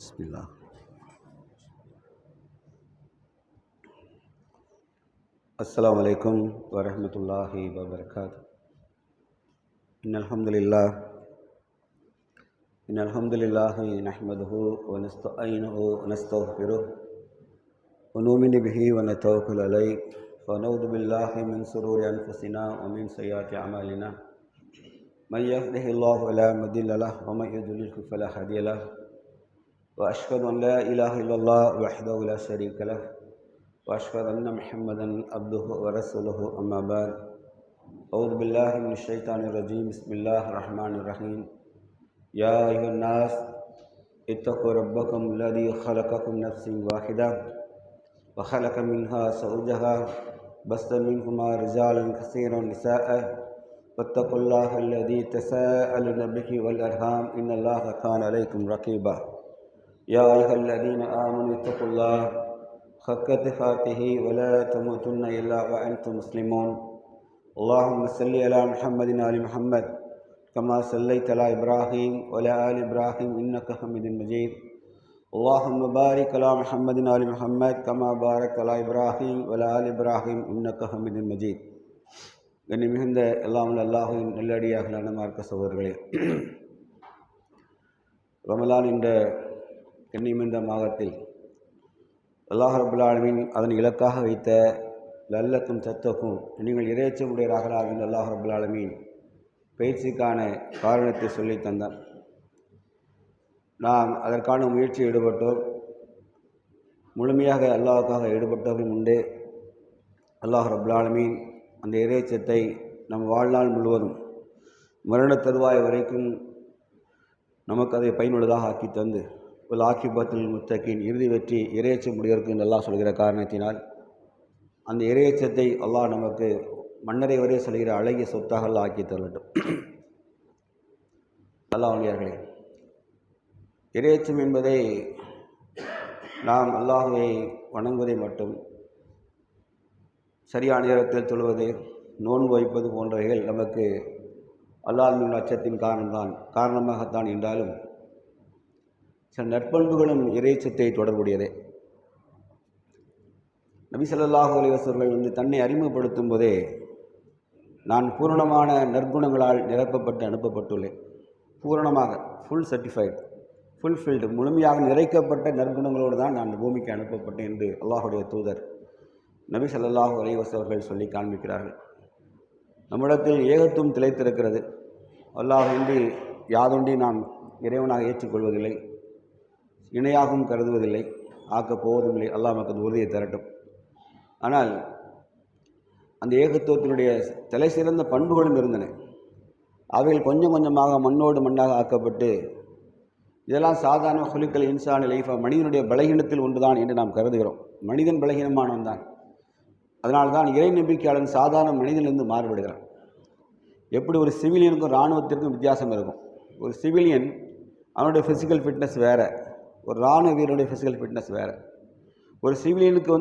Bismillah. Assalamu alaikum wa rahmatullahi wa barakatuh. Innal hamdalillahi nahmaduhu wa nasta'inuhu wa nastaghfiruh wa nu'minu bihi wa natawakkalu alayhi wa na'udhu billahi min shururi anfusina wa min sayyiati a'malina. Man yahdihillahu fala mudilla lahu wa man yudlil fala hadiya lahu. وأشهد أن لا إله إلا الله وحده لا شريك له وأشهد أن محمدا عبده ورسوله أما بعد أعوذ بالله من الشيطان الرجيم بسم الله الرحمن الرحيم يا أيها الناس اتقوا ربكم الذي خلقكم من نفس واحدة وخلق منها زوجها بث منهما رجالا كثيرا ونساء واتقوا الله الذي تساءلون به والأرحام إن الله كان عليكم رقيبا يا أيها الذين آمنوا اتقوا الله حق تقاته ولا تموتن إلا وأنتم مسلمون اللهم صل على محمد وآل محمد كما صليت على إبراهيم وعلى آل إبراهيم إنك حميد مجيد اللهم بارك على محمد وآل محمد كما باركت على إبراهيم وعلى آل إبراهيم إنك حميد مجيد. கண்ணியமிகுந்த எல்லாம் அல்லாஹ்வின் நல்லடியார்களான மார்க்க சகோதரர்களே, ரமலான் என்ற கண்ணியமிந்த மாதத்தில் அல்லாஹ் ரப்பல் ஆலமீன் அதன் இலக்காக வைத்த லல்லக்கும் தத்தக்கும் நீங்கள் இறையச்சமுடையவர்களாக என்று அல்லாஹ் ரப்பல் ஆலமீன் பயிற்சிக்கான காரணத்தை சொல்லி தந்தார். நாம் அதற்கான முயற்சியில் ஈடுபட்டோம். முழுமையாக அல்லாஹ்வுக்காக ஈடுபட்டவர்கள் உண்டு. அல்லாஹ் ரப்பல் ஆலமீன் அந்த இறையச்சத்தை நம் வாழ்நாள் முழுவதும் மரண தருவாய் வரைக்கும் நமக்கு அதை பயனுள்ளதாக ஆக்கி தந்து ஆக்கிபத்தில் முத்தக்கின் இறுதி வெற்றி இறையச்சம் முடிவதற்கு என்று அல்லாஹ் சொல்கிற காரணத்தினால் அந்த இறையச்சத்தை அல்லாஹ் நமக்கு மன்னரை வரை சொல்கிற அழகிய சொத்தாக அல்லாஹ் ஆக்கி தரட்டும். அல்லாஹ் வழியார்களே, இறையச்சம் என்பதை நாம் அல்லாஹ்வை வணங்குவதை மட்டும், சரியான நேரத்தில் தொழுவது, நோன்பு வைப்பது போன்றவைகள் நமக்கு அல்லாஹ்வின் அச்சத்தின் காரணமாகத்தான் என்றாலும் சில நற்பண்புகளும் இறைச்சத்தை தொடர்புடையதே. நபி ஸல்லல்லாஹு அலைஹி வஸல்லம் தன்னை அறிமுகப்படுத்தும் போதே நான் பூரணமான நற்குணங்களால் நிரப்பப்பட்டு அனுப்பப்பட்டுள்ளேன். பூரணமாக ஃபுல் சர்டிஃபைடு, ஃபுல்ஃபில்டு, முழுமையாக நிறைக்கப்பட்ட நற்குணங்களோடு தான் நான் பூமிக்கு அனுப்பப்பட்டேன் என்று அல்லாஹுடைய தூதர் நபி ஸல்லல்லாஹு அலைஹி வஸல்லம் சொல்லி காண்பிக்கிறார்கள். நம்மிடத்தில் ஏகத்துவம் திளைத்திருக்கிறது. அல்லாஹ்வின்றி யாதொன்றி நாம் இறைவனாக ஏற்றுக்கொள்வதில்லை, இணையாகவும் கருதுவதில்லை, ஆக்கப் போவதும் இல்லை. அல்லாஹ் நமக்கு அந்த உறுதியை தரட்டும். ஆனால் அந்த ஏகத்துவத்தினுடைய தலை சிறந்த பண்புகளும் இருந்தன. அவைகள் கொஞ்சம் கொஞ்சமாக மண்ணோடு மண்ணாக ஆக்கப்பட்டு இதெல்லாம் சாதாரண ஹுலுக்கல் இன்சான் லைஃபா, மனிதனுடைய பலகீனத்தில் ஒன்றுதான் என்று நாம் கருதுகிறோம். மனிதன் பலகீனமானவன் தான். அதனால்தான் இறை நம்பிக்கையாளன் சாதாரண மனிதனிலிருந்து மாறுபடுகிறான். எப்படி ஒரு சிவிலியனுக்கும் இராணுவத்திற்கும் வித்தியாசம் இருக்கும். ஒரு சிவிலியன் அவனுடைய ஃபிசிக்கல் ஃபிட்னஸ் வேறு, ஒரு இராணுவ வீரனுடைய ஃபிசிக்கல் ஃபிட்னஸ் வேறு. ஒரு சிவிலியனுக்கு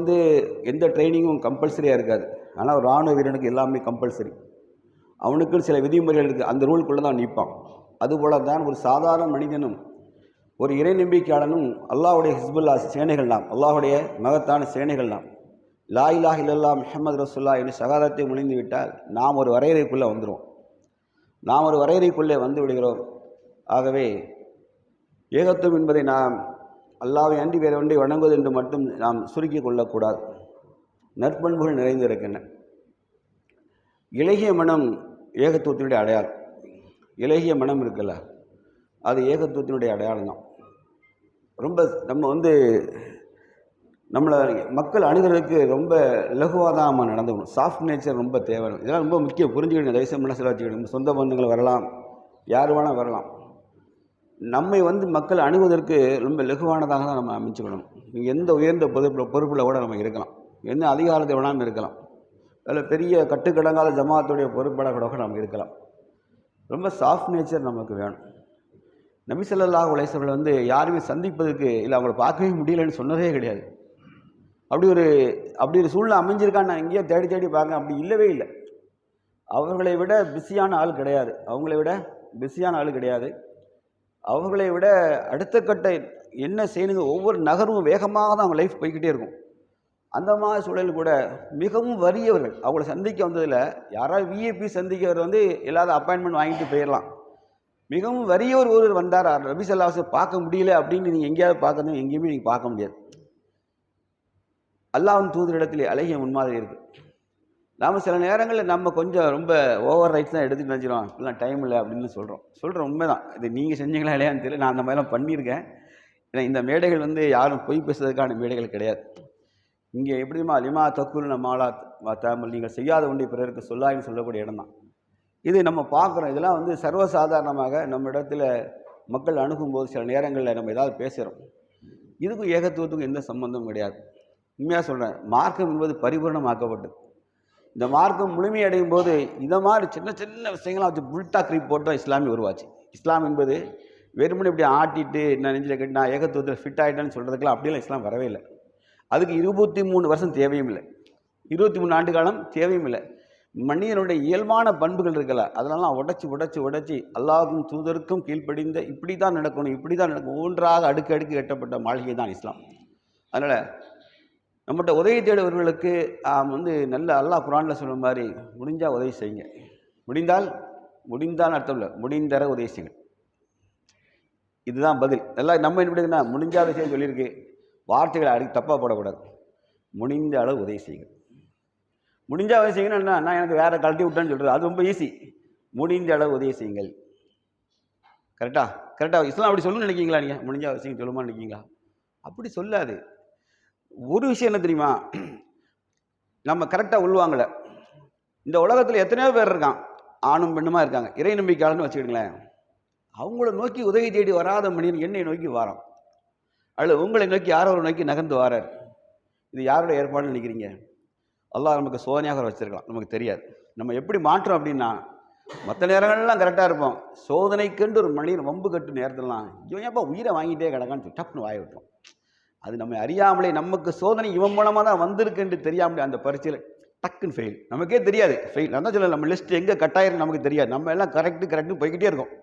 எந்த ட்ரைனிங்கும் கம்பல்சரியாக இருக்காது. ஆனால் ஒரு இராணுவ வீரனுக்கு எல்லாமே கம்பல்சரி. அவனுக்குன்னு சில விதிமுறைகள் இருக்குது, அந்த ரூலுக்குள்ளே தான் நிற்பான். அதுபோல தான் ஒரு சாதாரண மனிதனும் ஒரு இறை நம்பிக்கையாளனும் அல்லாஹ்வுடைய ஹிஸ்புல்லா சேனைகள் நாம், அல்லாஹ்வுடைய மகத்தான சேனைகள் நாம். லா இலாஹ இல்லல்லாஹ் முஹம்மது ரசூலுல்லாஹ் என்று ஷஹாதத்தை முழிந்து விட்டால் நாம் ஒரு வரையறைக்குள்ளே வந்துடுவோம். நாம் ஒரு வரையறைக்குள்ளே வந்து விடுகிறோம். ஆகவே ஏகத்துவம் என்பதை நாம் அல்லாஹ்வை அன்றி வேறு ஒன்றை வணங்குவது என்று மட்டும் நாம் சுருக்கி கொள்ளக்கூடாது. நற்பண்புகள் நிறைந்திருக்கின்றன. இலகிய மனம் ஏகத்துவத்தினுடைய அடையாளம். இலகிய மனம் இருக்குல்ல, அது ஏகத்துவத்தினுடைய அடையாளம் தான். ரொம்ப நம்மளை மக்கள் அணுகிறதுக்கு ரொம்ப இலகுவாக தான் நம்ம நடந்துக்கணும். சாஃப்ட் நேச்சர் ரொம்ப தேவை. இதெல்லாம் ரொம்ப முக்கியம், புரிஞ்சுக்கணும். தயவுசெய்து மனசில் வச்சுக்கணும். சொந்த பந்தங்கள் வரலாம், யார் வேணால் வரலாம். நம்மை மக்கள் அணுகுவதற்கு ரொம்ப லகுவானதாக தான் நம்ம அமைச்சுக்கணும். எந்த உயர்ந்த பொறுப்பில் கூட நம்ம இருக்கலாம், எந்த அதிகாரத்தை வேணாலும் இருக்கலாம், அதில் பெரிய கட்டுக்கடங்காத ஜமாத்துடைய பொறுப்பாளர்களோட கூட நம்ம இருக்கலாம். ரொம்ப சாஃப்ட் நேச்சர் நமக்கு வேணும். நபி ஸல்லல்லாஹு அலைஹி வஸல்லம் யாருமே சந்திப்பதற்கு இல்லை, அவங்கள பார்க்கவே முடியலன்னு சொன்னதே கிடையாது. அப்படி ஒரு சூழ்நிலை அமைஞ்சிருக்கான்னு நான் எங்கேயோ தேடி தேடி பார்க்க, அப்படி இல்லவே இல்லை. அவர்களை விட பிஸியான ஆள் கிடையாது. அவர்களை விட அடுத்த கட்ட என்ன செய்யணுங்க, ஒவ்வொரு நகரும் வேகமாக தான் அவங்க லைஃப் போய்கிட்டே இருக்கும். அந்த மாதிரி சூழல் கூட மிகவும் வறியவர்கள் அவங்கள சந்திக்க வந்ததில், யாராவது விஐபி சந்திக்கிறவர் எல்லாரும் அப்பாயின்மெண்ட் வாங்கிட்டு போயிடலாம். மிகவும் வறியவர் ஒருவர் வந்தார், நபி ஸல்லல்லாஹு அலைஹி வஸல்லம் பார்க்க முடியல அப்படின்னு நீங்கள் எங்கேயாவது பார்க்கணும், எங்கேயுமே நீங்கள் பார்க்க முடியாது. அல்லாஹ்வின் தூதரிடத்திலே அழகிய முன்மாதிரி இருக்குது. நாம் சில நேரங்களில் நம்ம கொஞ்சம் ரொம்ப ஓவர் ரைட்ஸ் தான் எடுத்துகிட்டு நினச்சிடும், இப்பெல்லாம் டைம் இல்லை அப்படின்னு சொல்கிறோம். உண்மைதான். இது நீங்கள் செஞ்சீங்களா இல்லையான்னு தெரியல, நான் அந்த மாதிரிலாம் பண்ணியிருக்கேன். ஏன்னா இந்த மேடைகள் யாரும் பொய் பேசுறதுக்கான மேடைகள் கிடையாது. இங்கே எப்படிமா லிமா தக்குல் மாலா தாமல், நீங்கள் செய்யாத ஒன்றை பிறருக்கு சொல்லாயின்னு சொல்லக்கூடிய இடம் தான் இது. நம்ம பார்க்குறோம், இதெல்லாம் சர்வசாதாரணமாக நம்ம இடத்துல மக்கள் அணுகும்போது சில நேரங்களில் நம்ம ஏதாவது பேசுகிறோம். இதுக்கும் ஏகத்துவத்துக்கும் எந்த சம்பந்தமும் கிடையாது. உண்மையாக சொல்கிறேன், மார்க்கம் என்பது பரிபூர்ணமாக்கப்பட்டது. இந்த மார்க்கம் முழுமையடையும் போது இந்த மாதிரி சின்ன சின்ன விஷயங்களாம் வச்சு புல்டா கிரீப் போட்டோம் இஸ்லாமி உருவாச்சு. இஸ்லாம் என்பது வெறுமனே இப்படி ஆட்டிட்டு நான் நெஞ்சில் கட்டி நான் ஏகத்துவத்தில் ஃபிட் ஆகிட்டேன்னு சொல்கிறதுக்கெல்லாம் அப்படியெல்லாம் இஸ்லாம் வரவே இல்லை. அதுக்கு 23 வருஷம் தேவையும் இல்லை, 23 ஆண்டு காலம் தேவையும் இல்லை. மனிதனுடைய இயல்பான பண்புகள் இருக்கல, அதெல்லாம் உடைச்சி அல்லாஹ்வுக்கும் தூதருக்கும் கீழ்ப்படிந்த இப்படி தான் நடக்கணும், ஒன்றாக அடுக்கு கட்டப்பட்ட மாளிகை தான் இஸ்லாம். அதனால் நம்மகிட்ட உதவி தேடுவர்களுக்கு நல்ல அல்லாஹ் குர்ஆனில் சொல்கிற மாதிரி முடிஞ்சால் உதவி செய்யுங்க. முடிந்தால் அர்த்தம் இல்லை, முடிந்தர உதவி செய்யுங்க. இதுதான் பதில். எல்லாம் நம்ம என்ன பண்ணுறதுன்னா முடிஞ்சால் உதவி செய்ய சொல்லியிருக்கு, வார்த்தைகளை அடிக்க தப்பாக போடக்கூடாது. முடிந்த அளவு உதவி செய்யுங்க. முடிஞ்சால் உதவி செய்யுங்கன்னா நான் எனக்கு வேறு கழட்டி விட்டேன்னு சொல்கிறது அது ரொம்ப ஈஸி. முடிந்த அளவு உதவி செய்யுங்கள். கரெக்டாக இஸ்லாம் அப்படி சொல்லணும்னு நினைக்கிங்களா? நீங்கள் முடிஞ்சால் உதவி செய்யுங்க சொல்லுமான்னு நினைக்கிங்களா? அப்படி சொல்லாது. ஒரு விஷயம் என்ன தெரியுமா, நம்ம கரெக்டாக உள்வாங்கலை. இந்த உலகத்தில் எத்தனையோ பேர் இருக்கான், ஆணும் பெண்ணுமா இருக்காங்க, இறை நம்பிக்கையாளர்னு வச்சுக்கிடுங்களேன். அவங்கள நோக்கி உதவி தேடி வராத மனிதன் என்னை நோக்கி வாரான், அல்லது உங்களை நோக்கி யாரோ ஒரு நோக்கி நகர்ந்து வாரார். இது யாரோட ஏற்பாடுன்னு நினைக்கிறீங்க? அல்லாஹ் நமக்கு சோதனையாக வச்சிருக்கலாம், நமக்கு தெரியாது. நம்ம எப்படி மாற்றோம் அப்படின்னா, மற்ற நேரங்கள்லாம் கரெக்டாக இருப்போம், சோதனைக்குண்டு ஒரு மனிதன் வம்பு கட்டு நேரத்துலலாம் இவன் ஏப்பா உயிரை வாங்கிட்டே கிடக்கான்னு டப்புன்னு வாய விட்டோம். அது நம்ம அறியாமலே நமக்கு சோதனை இவன் மூலமாக தான் வந்திருக்குன்னு தெரியாமலே அந்த பரீட்சையில் டக்குன்னு ஃபெயில். நமக்கே தெரியாது ஃபெயில். நான் தான் சொல்ல, நம்ம லிஸ்ட் எங்கே கட்டாயிருக்கு நமக்கு தெரியாது. நம்ம எல்லாம் கரெக்டு போய்கிட்டே இருக்கோம்.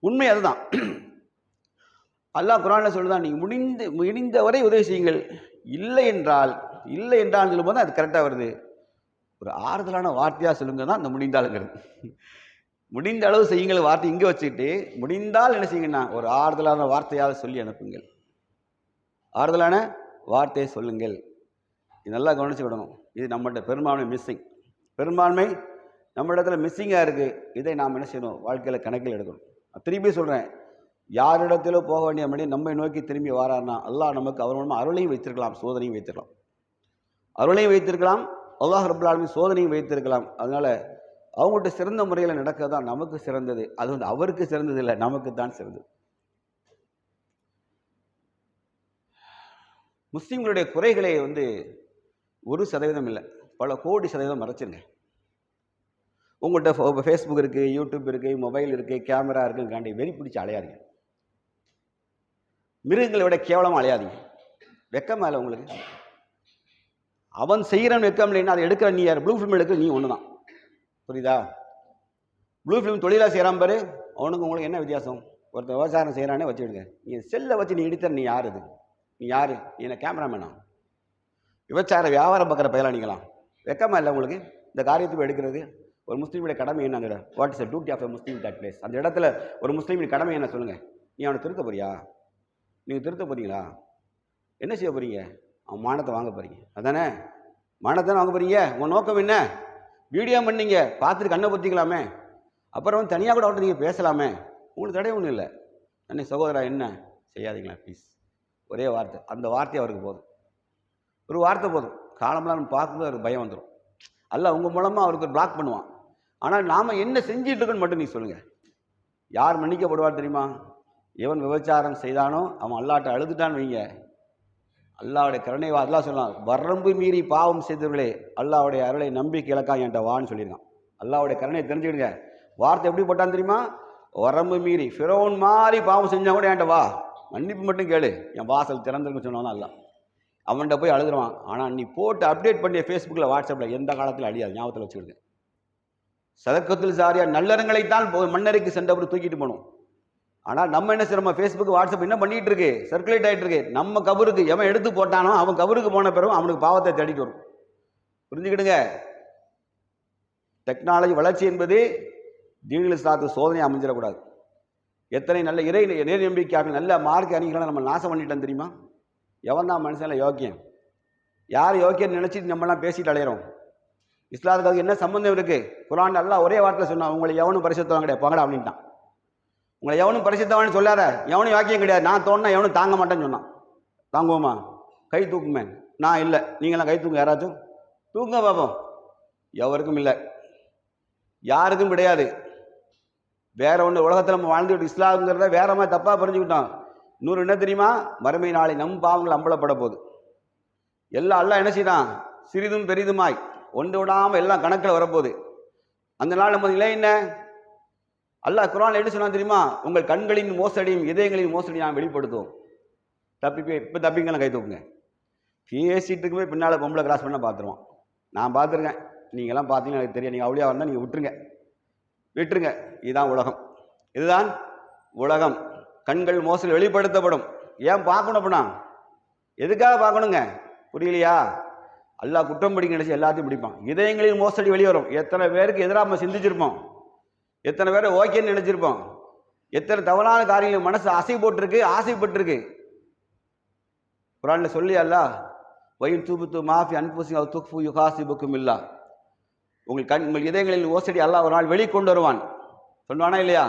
உண்மை அதுதான். அல்லாஹ் குர்ஆனில் சொல்லுதான், நீங்கள் முடிந்தவரை உதவி செய்யுங்கள், இல்லை என்றால் இல்லை என்றாலும் சொல்லும்போது அது கரெக்டாக வருது. ஒரு ஆறுதலான வார்த்தையாக சொல்லுங்க தான் அந்த முடிந்தாலுங்கிறது. முடிந்த அளவு செய்யுங்கள் வார்த்தை இங்கே வச்சுக்கிட்டு, முடிந்தால் என்ன செய்யுங்கன்னா ஒரு ஆறுதலான வார்த்தையாக சொல்லி அனுப்புங்கள். ஆறுதலான வார்த்தையை சொல்லுங்கள். இது நல்லா கவனிச்சுக்கிடணும். இது நம்மகிட்ட பெரும்பான்மை மிஸ்ஸிங். பெரும்பான்மை நம்ம இடத்துல மிஸ்ஸிங்காக இருக்குது. இதை நாம் என்ன செய்யணும், வாழ்க்கையில் கணக்கில் எடுக்கணும். திரும்பி சொல்கிறேன், யாரிடத்திலோ போக வேண்டிய மணி நம்மை நோக்கி திரும்பி வாரார்னா அல்லாஹ் நமக்கு அவர் மூலமாக அருளையும் வைத்திருக்கலாம், சோதனையும் வைத்திருக்கலாம். அருளையும் வைத்திருக்கலாம், அல்லாஹ் ரப்பல் ஆலமீன் சோதனையும் வைத்திருக்கலாம். அதனால் அவங்கள்ட்ட சிறந்த முறையில் நடக்க தான் நமக்கு சிறந்தது. அது அவருக்கு சிறந்தது இல்லை, நமக்கு தான் சிறந்தது. முஸ்லீம்களுடைய குறைகளை 1% இல்லை, பல கோடி சதவீதம் மறைச்சிருங்க. உங்கள்கிட்ட ஃபேஸ்புக் இருக்குது, யூடியூப் இருக்குது, மொபைல் இருக்குது, கேமரா இருக்குங்காண்டி வெறி பிடிச்சி அலையாதீங்க. மிருகங்களை விட கேவலமாக அலையாதீங்க. வெக்கமா இல்லை உங்களுக்கு? அவன் செய்கிறவன் வெக்கம் இல்லைன்னா அதை எடுக்கிற நீ யார்? ப்ளூ ஃபிலிம் எடுக்கிற நீ ஒன்று தான். புரியுதா? ப்ளூ ஃபிலிம் தொழிலாக செய்கிறான் பாரு, அவனுக்கு உங்களுக்கு என்ன வித்தியாசம்? ஒருத்தர் விவசாயம் செய்கிறானே வச்சுக்கிடுங்க. நீங்கள் செல்லை வச்சு நீ எடுத்த நீ யார்? இது நீ யார்? நீ என்ன கேமராமேனா? விபச்சார வியாபாரம் பார்க்குற பயிலாக நீங்களாம். வெக்கமா இல்லை உங்களுக்கு இந்த காரியத்துக்கு எடுக்கிறது? ஒரு முஸ்லீமுடைய கடமை என்ன? What is the duty of a Muslim that place? அந்த இடத்துல ஒரு முஸ்லீமுடைய கடமை என்ன சொல்லுங்கள். நீ அவனை திருத்த போறியா? நீங்கள் திருத்த போறீங்களா? என்ன செய்ய போறீங்க? அவன் மானத்தை வாங்க போறீங்க, அதானே? மானத்தை வாங்க போறீங்க. உங்கள் நோக்கம் என்ன? வீடியோ பண்ணீங்க, பார்த்துட்டு கண்ணை பொத்திக்கலாமே, அப்புறம் தனியாக கூட அவர்கிட்ட நீங்கள் பேசலாமே, உங்களுக்கு தடை ஒன்றும் இல்லை. அன்னை சகோதரா என்ன செய்யாதீங்களா ப்ளீஸ்? ஒரே வார்த்தை, அந்த வார்த்தை அவருக்கு போதும். ஒரு வார்த்தை போதும். காலமெல்லாம் நம்ம பார்க்கும்போது அவருக்கு பயம் வந்துடும். அல்ல உங்கள் மூலமாக அவருக்கு ஒரு பிளாக் பண்ணுவான். ஆனால் நாம் என்ன செஞ்சிட்டு இருக்கோன்னு மட்டும் நீங்கள் சொல்லுங்கள். யார் மன்னிக்கப்படுவார் தெரியுமா? எவன் விபச்சாரம் செய்தானோ அவன் அல்லாட்ட அழுதுட்டான்னு வைங்க, அல்லாவுடைய கருணை அல்லாஹ் சொல்லலாம், வரம்பு மீறி பாவம் செய்தவர்களே அல்லாவுடைய அருளை நம்பிக்கை இலக்கா என்கிட்ட வான்னு சொல்லியிருக்கான். அல்லாவுடைய கருணையை தெரிஞ்சுக்கிடுங்க. வார்த்தை எப்படி போட்டான்னு தெரியுமா? வரம்பு மீறி ஃபிரௌன் மாதிரி பாவம் செஞ்சால் கூட என்கிட்ட வா, மன்னிப்பு மட்டும் கேளு, என் வாசல் திறந்துருக்குன்னு சொன்னாலும் அல்ல, அவன்கிட்ட போய் அழுதுருவான். ஆனால் நீ போட்டு அப்டேட் பண்ணிய ஃபேஸ்புக்கில் வாட்ஸ்அப்பில் எந்த காலத்தில் அழியாது, ஞாபகத்தில் வச்சுக்கிடுங்க. சதக்கத்தில் சாரியா நல்லறங்களைத்தான் மன்னரைக்கு சென்றவர் தூக்கிட்டு போகணும். ஆனால் நம்ம என்ன செய்யறோம்? ஃபேஸ்புக் வாட்ஸ்அப் என்ன பண்ணிட்டு இருக்கு? சர்க்குலேட் ஆகிட்டு இருக்கு. நம்ம கபருக்கு எவன் எடுத்து போட்டானோ அவன் கபருக்கு போன பிறகு அவனுக்கு பாவத்தை தேடிட்டு வரும். புரிஞ்சுக்கிடுங்க. டெக்னாலஜி வளர்ச்சி என்பது தீனில் இஸ்லாத்து சோதனை அமைஞ்சிடக்கூடாது. எத்தனை நல்ல இறை நேர் நம்பிக்கையாளர்கள் நல்ல மார்க் அறிஞர்களை நம்ம நாசம் பண்ணிட்டோம் தெரியுமா? எவன் தான் மனுஷன்ல யோக்கியம்? யார் யோக்கியம் நினைச்சிட்டு நம்மளாம் பேசிட்டு அலையிறோம்? இஸ்லாத்துக்கு என்ன சம்பந்தம் இருக்கு? குர்ஆன் அல்லாஹ் ஒரே வார்த்தை சொன்னான், உங்களை எவனும் பரிசுத்தவன் கிடையாது போங்கடா அப்படின்ட்டான். உங்களை எவனும் பரிசுத்தவான்னு சொல்லாத, எவனும் வாக்கியம் கிடையாது, நான் தோணுனா எவனும் தாங்க மாட்டேன்னு சொன்னான். தாங்குவோமா? கை தூக்குமே. நான் இல்லை, நீங்களாம் கை தூங்க, யாராச்சும் தூங்க பார்ப்போம். எவருக்கும் இல்லை, யாருக்கும் கிடையாது. வேற ஒன்று உலகத்தில் நம்ம வாழ்ந்துக்கிட்டு இஸ்லாம்ங்கிறத வேற மாதிரி தப்பாக புரிஞ்சுக்கிட்டோம். இன்னொரு என்ன தெரியுமா? மறுமை நாளை நம் பாவங்கள் அம்பலப்பட போகுது. எல்லாம் அல்லாஹ் என்ன செய்தான்? சிறிதும் பெரிதுமாய் ஒன்று விடாமல் எல்லாம் கணக்கில் வரப்போகுது. அந்த நாள் நம்ம நிலை என்ன? அல்லாஹ் குர்ஆன்ல என்ன சொன்னா தெரியுமா? உங்கள் கண்களின் மோசடியும் இதயங்களின் மோசடியும் நான் வெளிப்படுத்துவோம். இப்போ தப்பிங்கெல்லாம் கை தூக்குங்க. பேசிட்டு இருக்குமே பின்னால் பொம்பளை கிராஸ் பண்ண பார்த்துருவான். நான் பார்த்துருக்கேன், நீங்கள்லாம் பார்த்தீங்கன்னா எனக்கு தெரியும். நீங்கள் அவளியாக வந்தால் நீங்கள் விட்டுருங்க. இதுதான் உலகம், இதுதான் உலகம். கண்கள் மோசடி வெளிப்படுத்தப்படும். ஏன் பார்க்கணும்? அப்படின்னா எதுக்காக பார்க்கணுங்க? புரியலையா? அல்லாஹ் குற்றம் பிடிக்க நினைச்சு எல்லாத்தையும் பிடிப்பான். இதயங்களின் மோசடி வெளிவரும். எத்தனை பேருக்கு எதிராக நம்ம சிந்திச்சிருப்போம், எத்தனை பேரை ஓகேன்னு நினைச்சிருப்போம், எத்தனை தவறான காரியங்கள் மனசு ஆசைப்பட்டிருக்கு. குர்ஆன்ல சொல்லி அல்லாஹ் வயின் தூபுத்து மாஃபி அன்புசி அவ் துக்ஃபு யுஹாசிபுக்கும் இல்லா, உங்கள் இதயங்களில் மோசடி அல்லாஹ் ஒரு நாள் வெளிக்கொண்டு வருவான். சொல்லுவானா இல்லையா?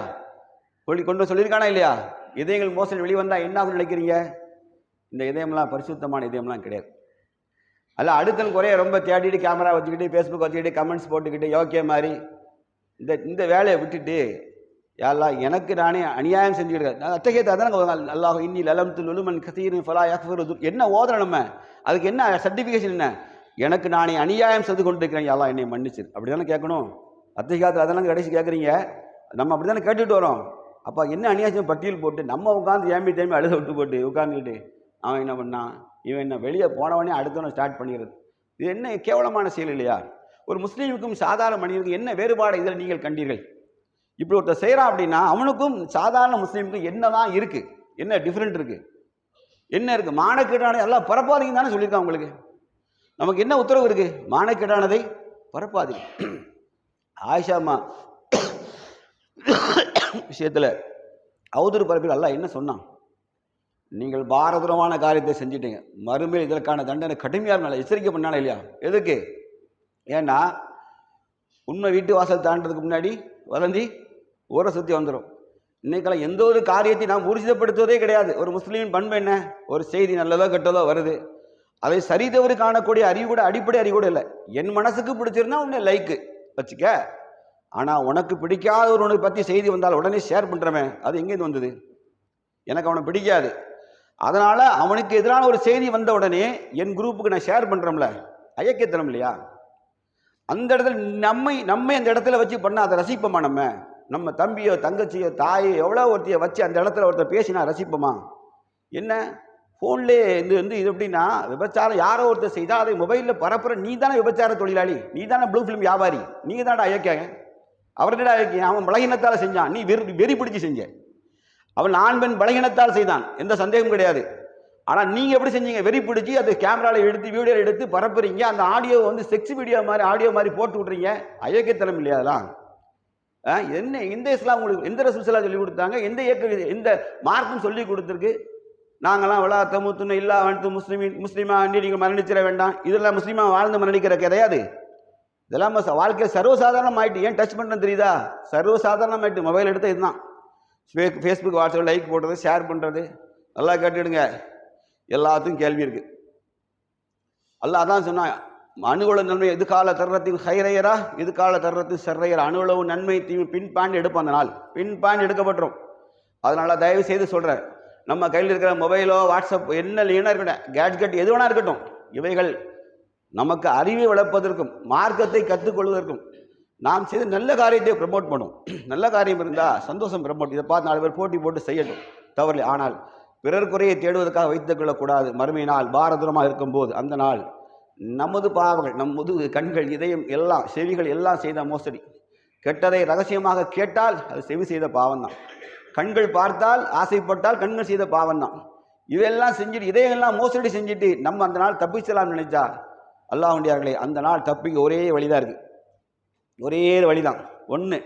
கொண்டு சொல்லியிருக்கானா இல்லையா? இதயங்கள் மோசடி வெளிவந்தால் என்ன ஆகுன்னு நினைக்கிறீங்க? இந்த இதயம்லாம் பரிசுத்தமான இதயம்லாம் கிடையாது. அல்ல அடுத்தன் குறைய ரொம்ப தேடிட்டு கேமரா வச்சுக்கிட்டு ஃபேஸ்புக் வச்சுக்கிட்டு கமெண்ட்ஸ் போட்டுக்கிட்டு யோக்கிய மாதிரி இந்த வேலையை விட்டுட்டு யாரெல்லாம் எனக்கு நானே அநியாயம் செஞ்சுக்கிட்டு அத்தகைய அதான் அல்லாஹ் இன்னி லலம்துல் உலுமன் கதீர் ஃபலா யக்ஃபிரு என்ன ஓதுறோம் நம்ம? அதுக்கு என்ன சர்டிஃபிகேஷன்? என்ன? எனக்கு நானே அநியாயம் செய்து கொண்டிருக்கிறேன், யாரெல்லாம் என்னை மன்னிச்சு. அப்படி தானே கேட்கணும். அத்தகையத்தில் அதெல்லாம் கடைசி கேட்குறீங்க. நம்ம அப்படி தானே கேட்டுட்டு வரோம். அப்போ என்ன அநியாயம் பட்டியல் போட்டு நம்ம உட்காந்து தேம்பி அழுத விட்டு போட்டு உட்காந்துக்கிட்டு அவன் என்ன பண்ணான், இவன் என்ன வெளியே போனவனே அடுத்தவனை ஸ்டார்ட் பண்ணிக்கிறது. இது என்ன கேவலமான செயல் இல்லையா? ஒரு முஸ்லீமுக்கும் சாதாரண மனிதனுக்கும் என்ன வேறுபாடு இதில் நீங்கள் கண்டீர்கள்? இப்படி ஒருத்தர் செய்கிறான் அப்படின்னா அவனுக்கும் சாதாரண முஸ்லீமுக்கும் என்ன தான் இருக்குது? என்ன டிஃப்ரெண்ட் இருக்குது? என்ன இருக்குது? மானக்கேடான எல்லாம் பரப்பாதீங்க தானே சொல்லியிருக்கான் உங்களுக்கு. நமக்கு என்ன உத்தரவு இருக்கு? மானக்கேடானதை பரப்பாது. ஆயிஷாமா விஷயத்துல அவதூறு பரப்பில் அல்லாஹ் என்ன சொன்னான்? நீங்கள் பாரதூரமான காரியத்தை செஞ்சிட்டீங்க, மறுமையில் இதற்கான தண்டனை கடுமையாக இருந்தாலும் எச்சரிக்கை பண்ணானே இல்லையா? எதுக்கு? ஏன்னா உண்மை வீட்டு வாசல் தாண்டதுக்கு முன்னாடி வதந்தி ஊரை சுற்றி வந்துடும். இன்னைக்கெல்லாம் எந்த ஒரு காரியத்தை நாம் ஊர்ஜிதப்படுத்துவதே கிடையாது. ஒரு முஸ்லீமின் பண்பு என்ன? ஒரு செய்தி நல்லதோ கெட்டதோ வருது, அதை சரி தவறு காணக்கூடிய அறிவு கூட, அடிப்படை அறிவு கூட இல்லை. என் மனசுக்கு பிடிச்சிருந்தா உன்னை லைக்கு வச்சுக்க, ஆனால் உனக்கு பிடிக்காத ஒருவனை பற்றி செய்தி வந்தால் உடனே ஷேர் பண்ணுறமே, அது எங்கேருந்து வந்தது? எனக்கு அவனை பிடிக்காது, அதனால் அவனுக்கு எதிரான ஒரு செய்தி வந்த உடனே என் குரூப்புக்கு நான் ஷேர் பண்ணுறோம்ல, ஐயக்கத்தனம் இல்லையா? அந்த இடத்துல நம்ம அந்த இடத்துல வச்சு பண்ணால் அதை ரசிப்போமா? நம்ம தம்பியோ தங்கச்சியோ தாயோ எவ்வளோ ஒருத்தையை வச்சு அந்த இடத்துல ஒருத்தர் பேசினா ரசிப்போமா? என்ன ஃபோன்லேயே இது எப்படின்னா, விபச்சாரம் யாரோ ஒருத்தர் செய்தால் அதை மொபைலில் பரப்புற நீ தானே விபச்சார தொழிலாளி, நீ தானே ப்ளூ ஃபிலிம் வியாபாரி, நீங்கள் தானே ஐயக்காங்க. அவர்கிட்ட ஐயக்க அவன் பலகீனத்தால் செஞ்சான், நீ வெறி பிடிச்சி செஞ்ச. அவன் ஆண் பெண் பலகீனத்தால் செய்தான், எந்த சந்தேகமும் கிடையாது. ஆனால் நீங்கள் எப்படி செஞ்சீங்க? வெறி பிடிச்சி அதை கேமராவில் எடுத்து வீடியோ எடுத்து பரப்புறீங்க, அந்த ஆடியோ செக்ஸ் வீடியோ மாதிரி ஆடியோ மாதிரி போட்டு விட்றீங்க. ஐயக்கத்தனம் இல்லையா அதெல்லாம்? என்ன எந்த இஸ்லாம் உங்களுக்கு எந்த ரசூலுல்லாஹ் சொல்லி கொடுத்தாங்க? எந்த மார்க்கும் சொல்லி கொடுத்துருக்கு? நாங்களாம் விழா தமுத்துன்னு இல்லா வந்து முஸ்லீமா நீங்கள் மரணிச்சிட வேண்டாம், இதெல்லாம் முஸ்லீமா வாழ்ந்து மரணிக்கிற கிடையாது. இதெல்லாம் வாழ்க்கை சர்வசாதாரணம் ஆகிட்டு. ஏன் டச் பண்ணுறது தெரியுதா? சர்வசாதாரணம் ஆகிட்டு. மொபைல் எடுத்து இதுதான், ஃபேஸ்புக் வாட்ஸ்அப் லைக் போடுறது, ஷேர் பண்ணுறது. நல்லா கேட்டுடுங்க, எல்லாத்துக்கும் கேள்வி இருக்கு. அல்லாஹ் அதான் சொன்னான், அணுகுளவு நன்மை எதுக்கால தர்றத்தின் ஹைரையரா எதுக்கால தர்றத்தின் செர்ரையரா. அணுகுளவு நன்மை தீமை பின்பாண்டு எடுப்போம். அந்த நாள் பின்பாண்டு எடுக்கப்பட்டுரும். அதனால தயவு செய்து சொல்கிறேன், நம்ம கையில் இருக்கிற மொபைலோ வாட்ஸ்அப் என்ன இருக்கட்டும், கேட்ஜெட் எது வேணா இருக்கட்டும், இவைகள் நமக்கு அறிவை வளர்ப்பதற்கும் மார்க்கத்தை கற்றுக்கொள்வதற்கும் நாம் செய்த நல்ல காரியத்தை ப்ரமோட் பண்ணும். நல்ல காரியம் இருந்தால் சந்தோஷம் ப்ரமோட், இதை பார்த்து 4 பேர் போட்டி போட்டு செய்யட்டும், தவறு. ஆனால் பிறர் குறையை தேடுவதற்காக வைத்துக் கொள்ளக்கூடாது. மறுமை நாள் பாரதூரமாக இருக்கும்போது, அந்த நாள் நமது பாவங்கள், நம் முதுகு, கண்கள், இதயம் எல்லாம், செவிகள் எல்லாம் செய்த மோசடி. கெட்டதை ரகசியமாக கேட்டால் அது செவி செய்த பாவம்தான். கண்கள் பார்த்தால் ஆசைப்பட்டால் கண்கள் செய்த பாவம்தான். இதையெல்லாம் செஞ்சுட்டு இதையெல்லாம் மோசடி செஞ்சுட்டு நம்ம அந்த நாள் தப்பிச்சலாம் நினைச்சா, அல்லாஹ்வுடையார்களே, அந்த நாள் தப்பிக்க ஒரே வழிதான் இருக்குது. ஒரே வழிதான். ஒன்று,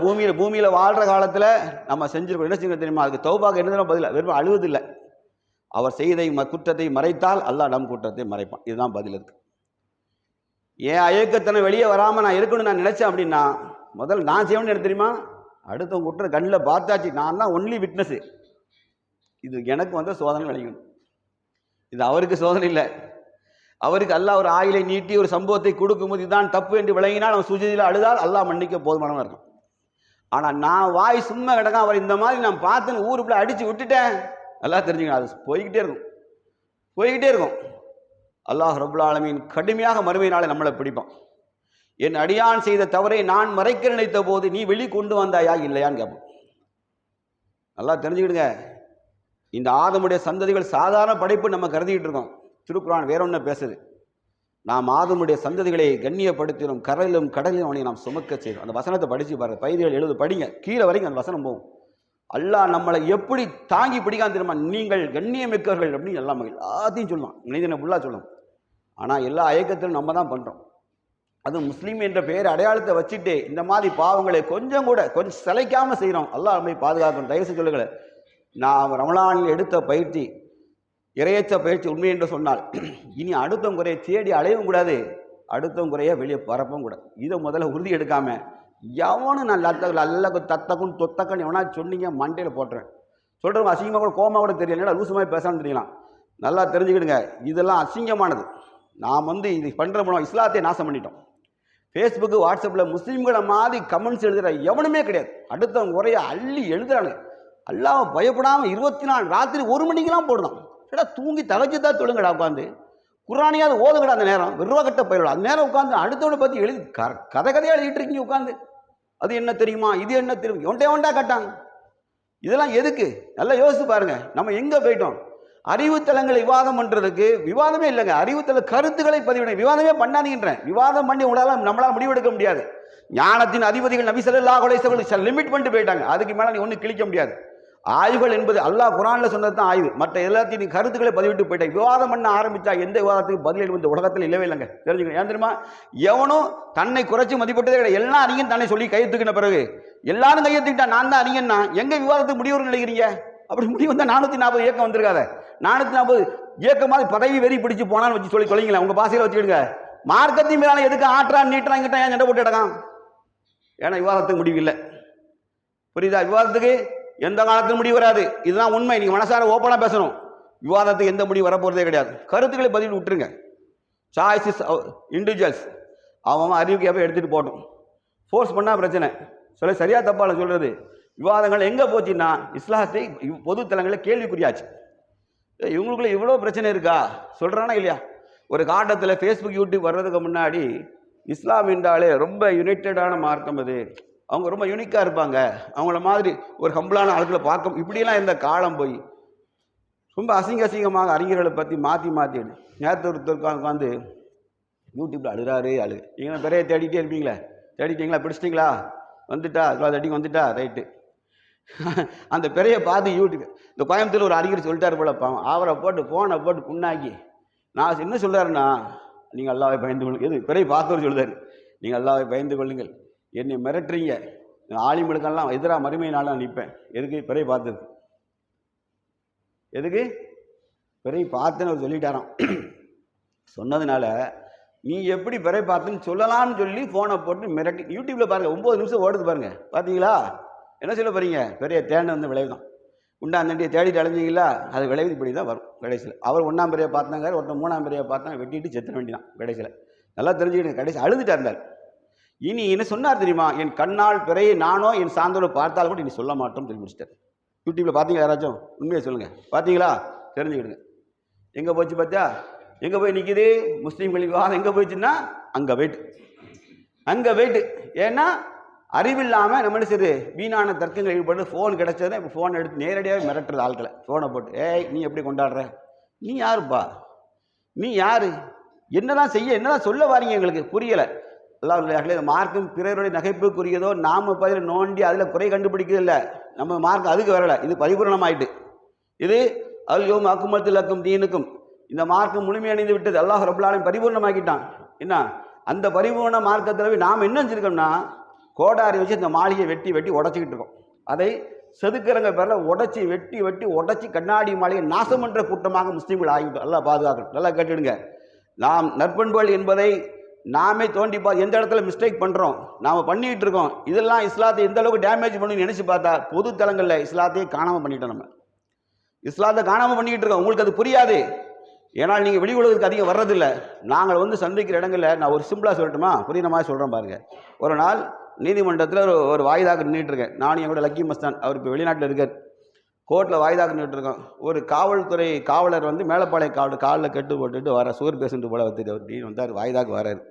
பூமியில் வாழ்கிற காலத்தில் நம்ம செஞ்சுருக்கோம். என்ன செய்ய தெரியுமா? அதுக்கு தௌபாக என்ன பதில்? வெறும் அழுவதில்லை. அவர் செய்த குற்றத்தை மறைத்தால் அல்லாஹ் நம் குற்றத்தை மறைப்பான். இதுதான் பதில் இருக்கு. ஏன் அயக்கத்தனை வெளியே வராமல் நான் இருக்கணும்னு நான் நினைச்சேன் அப்படின்னா, முதல்ல நான் செய்யணும்னு எனக்கு தெரியுமா? அடுத்தவங்க குற்றம் கண்ணில் பார்த்தாச்சு, நான் தான் ஒன்லி விட்னஸ். இது எனக்கு வந்த சோதனை விளையணும். இது அவருக்கு சோதனை இல்லை. அவருக்கு அல்லாஹ் ஒரு ஆயிலை நீட்டி ஒரு சம்பவத்தை கொடுக்கும்போது இதுதான் தப்பு என்று விளங்கினால் அவன் சுஜதியில் அழுதால் அல்லாஹ் மன்னிக்க போதுமானவனாக இருக்கும். ஆனால் நான் வாய் சும்மா கிடக்க, அவர் இந்த மாதிரி நான் பார்த்துன்னு ஊருக்குள்ள அடித்து விட்டுட்டேன், நல்லா தெரிஞ்சுக்கணும், அது போய்கிட்டே இருக்கும். அல்லாஹ் ரப்புல் ஆலமீன் கடுமையாக மறுமை நாளை நம்மளை பிடிப்பான். என் அடியான் செய்த தவறை நான் மறைக்க நினைத்த போது நீ வெளி கொண்டு வந்தாயா இல்லையான்னு கேட்போம். நல்லா தெரிஞ்சுக்கிடுங்க, இந்த ஆதமுடைய சந்ததிகள் சாதாரண படைப்பு நம்ம கருதிக்கிட்டு இருக்கோம். திருக்குர்ஆன் வேற ஒன்று பேசுது. நாம் ஆதமுடைய சந்ததிகளை கண்ணியப்படுத்தினோம், கரையிலும் கடலிலும் அவனை நாம் சுமக்க செய்தோம். அந்த வசனத்தை படித்து பாருங்க, பைதிகள் எழுது படிங்க, கீழே வரைக்கும் அந்த வசனம் போகும். அல்லாஹ் நம்மளை எப்படி தாங்கி பிடிக்காம தெரியுமா? நீங்கள் கண்ணியமிக்கவர்கள் அப்படின்னு எல்லாத்தையும் சொல்லலாம், மனிதனை ஃபுல்லாக சொல்லலாம். ஆனால் எல்லா ஐயக்கத்திலும் நம்ம தான் பண்ணுறோம். அது முஸ்லீம் என்ற பெயர் அடையாளத்தை வச்சுட்டு இந்த மாதிரி பாவங்களை கொஞ்சம் சிலைக்காமல் செய்கிறோம். அல்லாஹ் நம்மை பாதுகாக்கணும். தயவுசெய்து சொல்லுங்கள், நான் ரமலானில் எடுத்த பயிற்சி, இறையச்ச பயிற்சி உண்மை என்று சொன்னால் இனி அடுத்தவங்க குறையை தேடி அலையவும் கூடாது, அடுத்தவங்க குறைய வெளியே பரப்பவும் கூடாது. இதை முதல்ல உறுதி எடுக்காமல் எவனும் நான் நல்ல தத்தக்கும் தொத்தக்கன்னு எவனா சொன்னீங்க மண்டையில் போட்டுறேன். சொல்கிறவங்க அசிங்கமாக கூட கோமா கூட தெரியல, லூசு மாதிரி பேசாமல் தெரியலாம். நல்லா தெரிஞ்சுக்கிடுங்க, இதெல்லாம் அசிங்கமானது. நாம் இது பண்ணுற மூலம் இஸ்லாத்தை நாசம் பண்ணிட்டோம். ஃபேஸ்புக்கு வாட்ஸ்அப்பில் முஸ்லீம்களை மாதிரி கமெண்ட்ஸ் எழுதுகிற எவனுமே கிடையாது. அடுத்தவங்க குறைய அள்ளி எழுதுறாங்க. அல்லாஹ் பயப்படாமல் 24 ராத்திரி 1 மணிக்கெல்லாம் போடணும். ஏடா தூங்கி தகச்சு தான் தொழுங்கடா, உட்காந்து குர்ஆனையாவது ஓதுங்கடா. அந்த நேரம் விருவகட்ட பயிரோட அந்த நேரம் உட்காந்து அடுத்தவனை பற்றி எழுதி கதையாக எழுதிட்டு இருக்கீங்க உட்காந்து. அது என்ன தெரியுமா, இது என்ன தெரியும், ஒண்டா கட்டாங்க. இதெல்லாம் எதுக்கு? நல்லா யோசிச்சு பாருங்க. நம்ம எங்கே போயிட்டோம்? அறிவுத்தலங்களை விவாதம் பண்ணுறதுக்கு விவாதமே இல்லைங்க. அறிவுத்தல கருத்துக்களை பதிவிட விவாதமே பண்ணாதீங்கன்றேன். விவாதம் பண்ணி நம்மளால் முடிவெடுக்க முடியாது. ஞானத்தின் அதிபதிகள் நபி ஸல்லல்லாஹு அலைஹி வஸல்லம் லிமிட் பண்ணிட்டு போயிட்டாங்க. அதுக்கு மேலே நீ ஒன்றும் கிழிக்க முடியாது. ஆய்வுகள் என்பது அல்லாஹ் குர்ஆன்ல சொன்னது தான் ஆய்வு. மற்ற எல்லாத்தையும் நீ கருத்துக்களை பதிவிட்டு போயிட்ட. விவாதம் பண்ண ஆரம்பிச்சா எந்த விவாதத்துக்கு பதில் இந்த உலகத்தில் இல்லவே இல்லைங்க. தெரிஞ்சுக்கணும். ஏன் தெரியுமா? எவனும் தன்னை குறைச்சி மதிப்பிட்டதே கிடையாது. எல்லா அறிஞன் தன்னை சொல்லி கையெழுத்துக்கின பிறகு எல்லாரும் கையெழுத்துக்கிட்டா நான் தான் அறிஞன்னா எங்க விவாதத்துக்கு முடிவு நினைக்கிறீங்க? அப்படி முடிவு வந்தால் 440 இயக்கம் வந்திருக்காத. 440 இயக்கமாக பதவி வெறி பிடிச்சு போனான்னு வச்சு சொல்லி தொலைங்களேன். உங்க பாசையில் வச்சுக்கிடுங்க. மார்க்கத்தின் மேல எதுக்கு ஆற்றான் நீட்டுறான் கிட்ட ஏன் சண்டை போட்டு கிடக்கான்? ஏன்னா விவாதத்துக்கு முடிவு இல்லை. புரியுதா? விவாதத்துக்கு எந்த காலத்திலும் முடிவு வராது. இதுதான் உண்மை. நீங்க மனசார ஓப்பனா பேசணும். விவாதத்துக்கு எந்த முடிவு வரப்போறதே கிடையாது. கருத்துக்களை பதிவு விட்டுருங்க. Choice is individuals. அவன் அறிவுக்கு எப்போ எடுத்துட்டு போட்டோம். ஃபோர்ஸ் பண்ணா பிரச்சனை. சொல்ல சரியா தப்பால சொல்றது. விவாதங்கள் எங்க போச்சுன்னா இஸ்லாத்தை பொது தளங்களில் கேள்விக்குறியாச்சு. இவங்களுக்குள்ள இவ்வளோ பிரச்சனை இருக்கா சொல்றானா இல்லையா? ஒரு காட்டத்தில் ஃபேஸ்புக் யூடியூப் வர்றதுக்கு முன்னாடி இஸ்லாம் என்றாலே ரொம்ப யுனைட்டடான மார்க்கம் அது, அவங்க ரொம்ப யூனிக்காக இருப்பாங்க, அவங்கள மாதிரி ஒரு ஹம்பிளான ஆளுகளை பார்க்க இப்படியெல்லாம் இந்த காலம் போய் ரொம்ப அசிங்கமாக அறிஞர்களை பற்றி மாற்றி நேற்று ஒருத்தர் உட்காந்து யூடியூப்பில் அழுகிறாரு நீங்கள் பெரிய தேடிட்டே இருப்பீங்களே, தேடிட்டீங்களா, பிடிச்சிட்டிங்களா, வந்துட்டா அடிக்கு வந்துட்டா ரைட்டு. அந்த பெரிய பார்த்து யூடியூப் இந்த கோயம்புத்தூர் ஒரு அறிஞர் சொல்லிட்டாரு போல, அவரை போட்டு ஃபோனை போட்டு புண்ணாக்கி நான் என்ன சொல்கிறாருன்னா, நீங்கள் அல்லாவை பயந்து கொள்ளுங்கள். எது பெரிய பார்த்தவர் சொல்லுதாரு, நீங்கள் அல்லாவை பயந்து கொள்ளுங்கள், என்னை மிரட்டுறீங்க, ஆலிம்களுக்கெல்லாம் எதிராக மறுமை நாளாக நிற்பேன். எதுக்கு? பெரிய பார்த்தது. எதுக்கு? பெரிய பார்த்துன்னு அவர் சொல்லிட்டாராம். சொன்னதுனால நீ எப்படி பெரிய பார்த்துன்னு சொல்லலாம்னு சொல்லி ஃபோனை போட்டு மிரட்டி யூடியூப்பில் பாருங்கள், 9 நிமிஷம் ஓடுது பாருங்கள். பார்த்தீங்களா? என்ன சொல்ல போகிறீங்க? பெரிய தேன் வந்து விளைவு தான். உண்டாந்தண்டியை தேடிட்டு அலைஞ்சிங்களா, அது விளைவு இப்படி தான் வரும் கடைசியில். அவர் 1ஆம் பெரிய பார்த்தாங்க, ஒருத்தர் 3ஆம் பெரிய பார்த்தாங்க, வெட்டிட்டு செத்துற வேண்டிதான் கடைசியில். நல்லா தெரிஞ்சுக்கிட்டு கடைசி அழுதுட்டா இருந்தார். இனி என்ன சொன்னார் தெரியுமா? என் கண்ணால் பிறையை நானோ என் சார்ந்தோட பார்த்தாலும் கூட இனி சொல்ல மாட்டோம் சொல்லி முடிச்சிட்டார். யூடியூப்பில் பார்த்தீங்களா? யாராச்சும் உண்மையை சொல்லுங்கள். பார்த்தீங்களா? தெரிஞ்சுக்கிடுங்க. எங்கே போச்சு பார்த்தா? எங்கே போய் நிற்கிது? முஸ்லீம்கள் விவாதம் எங்கே போயிடுச்சுன்னா அங்கே போயிட்டு. ஏன்னா அறிவில்லாமல் நம்ம என்ன செய்யுது, வீணான தர்க்கங்கள் ஈடுபட்டு ஃபோன் கிடைச்சதுன்னா இப்போ ஃபோன் எடுத்து நேரடியாக மிரட்டுறது ஆட்களை. ஃபோனை போட்டு ஏய் நீ எப்படி கொண்டாடுற, நீ யாருப்பா, நீ யாரு, என்னதான் செய்ய, என்னதான் சொல்ல வாரீங்க, எங்களுக்கு புரியலை. எல்லாம் மார்க்கும் பிறருடைய நகைப்புக்குரியதோ நாம பதில் நோண்டி அதில் குறை கண்டுபிடிக்கிறது இல்லை. நம்ம மார்க் அதுக்கு வரலை. இது பரிபூர்ணமாயிட்டு. இது அல்யோம் அக்குமத்தில் அக்கும் தீனுக்கும், இந்த மார்க்கம் முழுமையடைந்து விட்டது. அல்லாஹ் ரப்பல் ஆலமீன் பரிபூர்ணமாக்கிட்டான். என்ன அந்த பரிபூர்ண மார்க்கத்தில் நாம் என்ன செஞ்சுருக்கோம்னா, கோடாரி வச்சு இந்த மாளிகையை வெட்டி உடச்சிக்கிட்டு இருக்கோம். அதை செதுக்கிறங்க பேரில் வெட்டி உடச்சி கண்ணாடி மாளிகை நாசம் என்ற கூட்டமாக முஸ்லீம்கள் ஆகிவிட்டோம். நல்லா பாதுகாக்கணும். நல்லா கேட்டுடுங்க. நாம் நற்பண்புகள் என்பதை நாமே தோண்டி எந்த இடத்துல மிஸ்டேக் பண்ணுறோம், நாம் பண்ணிக்கிட்டு இருக்கோம். இதெல்லாம் இஸ்லாத்தை எந்த அளவுக்கு டேமேஜ் பண்ணி நினச்சி பார்த்தா பொது தளங்களில் இஸ்லாத்தையே காணாமல் பண்ணிட்டோம். நம்ம இஸ்லாத்தை காணாமல் பண்ணிக்கிட்டு இருக்கோம். உங்களுக்கு அது புரியாது. ஏன்னால் நீங்கள் வெளி உலகத்துக்கு அதிகம் வர்றதில்லை. நாங்கள் வந்து சந்திக்கிற இடங்களில் நான் ஒரு சிம்பிளாக சொல்லட்டுமா, புரியுற மாதிரி சொல்கிறேன் பாருங்கள். ஒரு நாள் நீதிமன்றத்தில் ஒரு வாய்தாக்கு நின்றுட்டுருக்கேன். நானும் எங்களோட லக்கி மஸ்தான், அவர் இப்போ வெளிநாட்டில் இருக்கார். கோர்ட்டில் வாய்தாக்கு நின்றுட்டுருக்கோம். ஒரு காவல்துறை காவலர் வந்து மேலப்பாளைய காலில் கெட்டு போட்டுட்டு வர சுகர் பேஷண்ட்டு போல வந்துட்டு அவர் டீன் வந்தார், வாய்தாக்கு வராரு.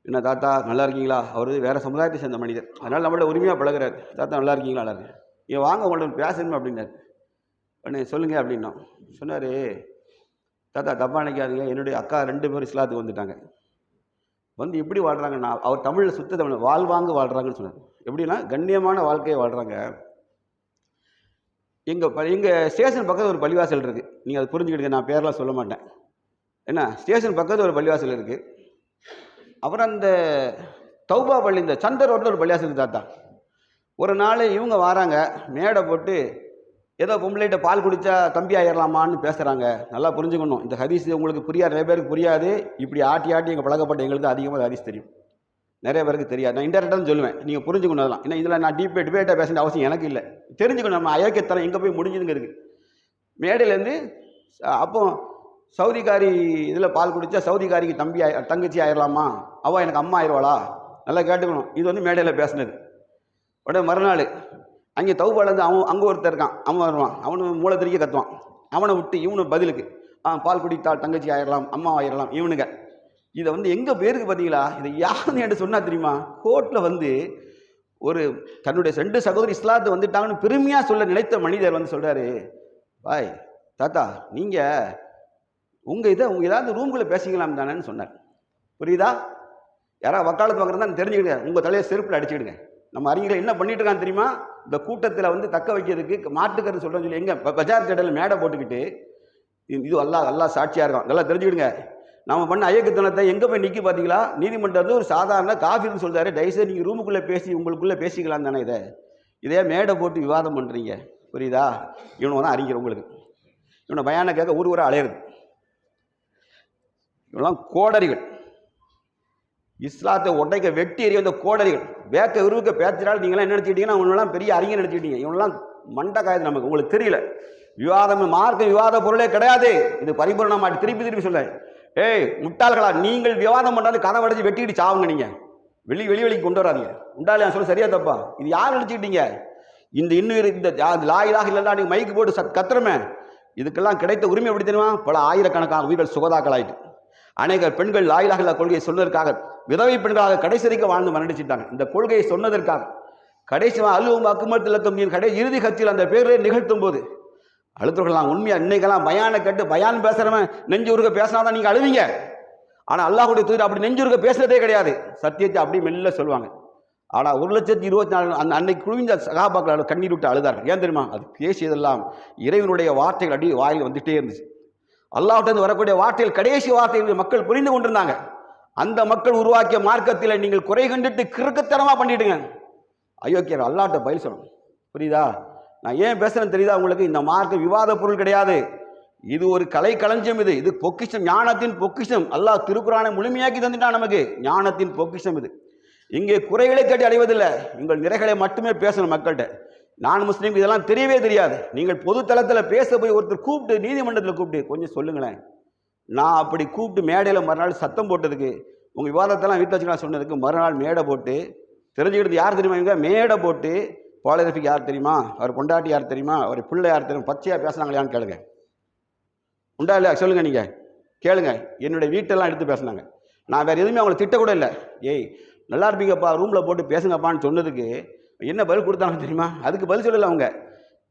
என்ன தாத்தா நல்லா இருக்கீங்களா? அவர் வேறு சமுதாயத்தை சேர்ந்த மனிதர், அதனால் நம்மளோட உரிமையாக பழகிறார். தாத்தா நல்லா இருக்கீங்களா? நல்லா இருக்கு. இங்கே வாங்க உங்கள்ட்ட பேசணுமே அப்படின்னாரு. உடனே சொல்லுங்கள் அப்படின்னா சொன்னார், தாத்தா தப்பா நினைக்காதீங்க, என்னுடைய அக்கா 2 பேரும் இஸ்லாத்துக்கு வந்துட்டாங்க. வந்து எப்படி வாழ்கிறாங்கன்னா, அவர் தமிழில் சுத்த தமிழ் வாழ்வாங்க வாழ்கிறாங்கன்னு சொன்னார். எப்படின்னா கண்ணியமான வாழ்க்கையை வாழ்கிறாங்க. எங்கள் ஸ்டேஷன் பக்கத்தில் ஒரு பள்ளிவாசல் இருக்குது. நீங்கள் அதை புரிஞ்சுக்கிடுங்க, நான் பேரெலாம் சொல்ல மாட்டேன். என்ன ஸ்டேஷன் பக்கத்தில் ஒரு பள்ளிவாசல் இருக்குது. அப்புறம் அந்த தௌபா பள்ளி, இந்த சந்தர் ரோட்டில் ஒரு பள்ளிவாசல் இருக்குது தாத்தா. ஒரு நாள் இவங்க வராங்க, மேடை போட்டு ஏதோ பொம்பளைகிட்ட பால் குடித்தா தம்பி ஆயிடலாமான்னு பேசுகிறாங்க. நல்லா புரிஞ்சுக்கணும், இந்த ஹதீஸ் உங்களுக்கு புரியாது, நிறைய பேருக்கு புரியாது. இப்படி ஆட்டி எங்கள் பழக்கப்பட்ட எங்களுக்கு அதிகமாக ஹதீஸ் தெரியும், நிறைய பேருக்கு தெரியாது. நான் இன்டெரக்டாக சொல்லுவேன், நீங்கள் புரிஞ்சுக்கணும். அதெல்லாம் ஏன்னா இதில் நான் டிபேட்டாக பேச அவசியம் எனக்கு இல்லை. தெரிஞ்சுக்கணும் நம்ம அயோக்கியத்தனம் எங்கே போய் முடிஞ்சுதுங்க இருக்குது. மேடையிலேருந்து அப்போ சவுதிக்காரி இதில் பால் குடித்தா சவுதிக்காரிக்கு தங்கச்சி ஆயிடலாமா, அவள் எனக்கு அம்மா ஆயிடுவாளா, நல்லா கேட்டுக்கணும். இது வந்து மேடையில் பேசினது. உடனே மறுநாள் அங்கே தௌபாலேருந்து அங்கே ஒருத்தர் இருக்கான், அவன் வருவான், அவனு மூளை திரிக்க கத்துவான். அவனை விட்டு இவனு பதிலுக்கு பால் குடித்தால் தங்கச்சி ஆயிடலாம், அம்மா ஆயிடலாம் இவனுங்க. இதை வந்து எங்கே பேருக்கு பார்த்தீங்களா, இதை யாருன்னு என்று சொன்னால் தெரியுமா, கோர்ட்டில் வந்து ஒரு தன்னுடைய 2 சகோதரி இஸ்லாத்து வந்துட்டாங்கன்னு பெருமையாக சொல்ல நினைத்த மனிதர் வந்து சொல்கிறாரு, பாய் தாத்தா நீங்கள் உங்கள் ஏதாவது ரூம்குள்ளே பேசிக்கலாம் தானேன்னு சொன்னார். புரியுதா? யாராவது வக்காலத்து வாங்குறதா தெரிஞ்சுக்கிடுங்க, உங்கள் தலையை செருப்பில் அடிச்சுக்கிடுங்க. நம்ம அறிஞர்கள் என்ன பண்ணிட்டு இருக்கான்னு தெரியுமா, இந்த கூட்டத்தில் வந்து தக்க வைக்கிறதுக்கு மாட்டுக்கருத்து சொல்கிறேன்னு சொல்லி எங்கே பஜார் தேடலில் மேடை போட்டுக்கிட்டு இது அல்லாஹ் சாட்சியாக இருக்கான், நல்லா தெரிஞ்சுக்கிடுங்க. நம்ம பண்ண ஐயக்கத்தனத்தை எங்கே போய் நிற்க பார்த்தீங்களா? நீதிமன்றம் ஒரு சாதாரண காஃபின்னு சொல்கிறாரு, தயவுசெய்து நீங்கள் ரூமுக்குள்ளே பேசி உங்களுக்குள்ளே பேசிக்கலாம் தானே. இதே மேடை போட்டு விவாதம் பண்ணுறீங்க, புரியுதா? இவனை தான் அறிஞர், உங்களுக்கு இவனை பயான கேட்க ஊர் அலையிறது. இவெல்லாம் கோடரிகள், இஸ்லாத்தை உடைக்க வெட்டி எறிய வந்த கோடரிகள். வேக்க விருவுக்க பேச்சினால் நீங்களாம் என்ன நினச்சிக்கிட்டீங்கன்னா இவனெல்லாம் பெரிய அறிஞர் நினச்சிக்கிட்டீங்க. இவனெல்லாம் மண்டை காயது, நமக்கு உங்களுக்கு தெரியல. விவாதம் மார்க்க விவாத பொருளே கிடையாது. இது பரிபூர்ணமாட்டி திருப்பி சொல்ல, ஏய் முட்டாள்களா, நீங்கள் விவாதம் பண்ணாலும் கதை வடைச்சு வெட்டிக்கிட்டு சாவுங்க. நீங்கள் வெளிக்கு கொண்டு வராதீங்க. உண்டாலையா சொல்ல சரியா தப்பா? இது யார் நினச்சிக்கிட்டீங்க? இந்த லாயிலாக இல்லைன்னா நீங்கள் மைக்கு போட்டு கத்துறமே, இதுக்கெல்லாம் கிடைத்த உரிமை எப்படி தெரியுமா? பல ஆயிரக்கணக்கான உயிர்கள் சுகதாக்கள் ஆயிட்டு, அநேக பெண்கள் லாயிலாக இல்லா கொள்கையை சொன்னதற்காக விதவை பெண்களாக கடைசி வரைக்கும் வாழ்ந்து மரணிச்சிட்டாங்க. இந்த கொள்கையை சொன்னதற்காக கடைசி அலுவம் அக்குமத்திலக்கம் இறுதி கட்சியில் அந்த பேரை நிகழ்த்தும் போது அழுத்தவர்கள் உண்மையா இன்னைக்கெல்லாம் பயான கேட்டு பயான் பேசுறவன் நெஞ்சு உருக பேசினாதான் நீங்க அழுவீங்க. ஆனா அல்லாஹ்வுடைய தூதர் அப்படி நெஞ்சு உருக பேசுறதே கிடையாது. சத்தியத்தை அப்படி மெல்ல சொல்லுவாங்க. ஆனா 1,24,000 அந்த அன்னைக்கு குழுவிந்த சகாபாக்கள் கண்ணீர் விட்டு அழுதார்கள். ஏன் தெரியுமா? அது பேசியதெல்லாம் இறைவனுடைய வார்த்தைகள் அடி வாயில் வந்துட்டே இருந்துச்சு. அல்லாஹ்விட்டு வரக்கூடிய வார்த்தைகள் கடைசி வார்த்தைகள் மக்கள் புரிந்து கொண்டிருந்தாங்க. அந்த மக்கள் உருவாக்கிய மார்க்கத்தில் நீங்கள் குறை கண்டுட்டு கிறுக்குத்தனமா பண்ணிட்டுங்க. அயோக்கியர் அல்லாஹ்ட்ட பதில் சொல்லணும். புரியுதா? நான் ஏன் பேசுறேன்னு தெரியுதா உங்களுக்கு? இந்த மார்க்க விவாத பொருள் கிடையாது. இது ஒரு கலை களஞ்சியம். இது பொக்கிஷம், ஞானத்தின் பொக்கிஷம். அல்லாஹ் திருக்குரானை முழுமையாக்கி தந்துட்டான் நமக்கு. ஞானத்தின் பொக்கிஷம் இது. இங்கே குறைகளை கட்டி அடைவதில்லை, உங்கள் நிறைகளை மட்டுமே பேசணும் மக்கள்கிட்ட. நான் முஸ்லீம் இதெல்லாம் தெரியவே தெரியாது. நீங்கள் பொது தளத்தில் பேச போய் ஒருத்தர் கூப்பிட்டு நீதிமன்றத்தில் கூப்பிட்டு கொஞ்சம் சொல்லுங்களேன். நான் அப்படி கூப்பிட்டு மேடையில் மறுநாள் சத்தம் போட்டதுக்கு, உங்கள் விவாதத்தெல்லாம் வீட்டில் வச்சுக்கலாம் சொன்னதுக்கு மறுநாள் மேடை போட்டு தெரிஞ்சுக்கிட்டு யார் தெரியுமா? இவங்க மேடை போட்டு பாலிகிராஃபிக் யார் தெரியுமா, அவர் கொண்டாட்டி யார் தெரியுமா, அவர் பிள்ளை யார் தெரியும், பச்சையாக பேசுனாங்களையான்னு கேளுங்க. உண்டா இல்லையா? சொல்லுங்க, நீங்கள் கேளுங்க. என்னுடைய வீட்டெல்லாம் எடுத்து பேசினாங்க. நான் வேறு எதுவுமே அவங்களை திட்டக்கூட இல்லை. ஏய் நல்லா இருப்பீங்கப்பா, ரூமில் போட்டு பேசுங்கப்பான்னு சொன்னதுக்கு என்ன பதில் கொடுத்தாங்க தெரியுமா? அதுக்கு பதில் சொல்லலை அவங்க.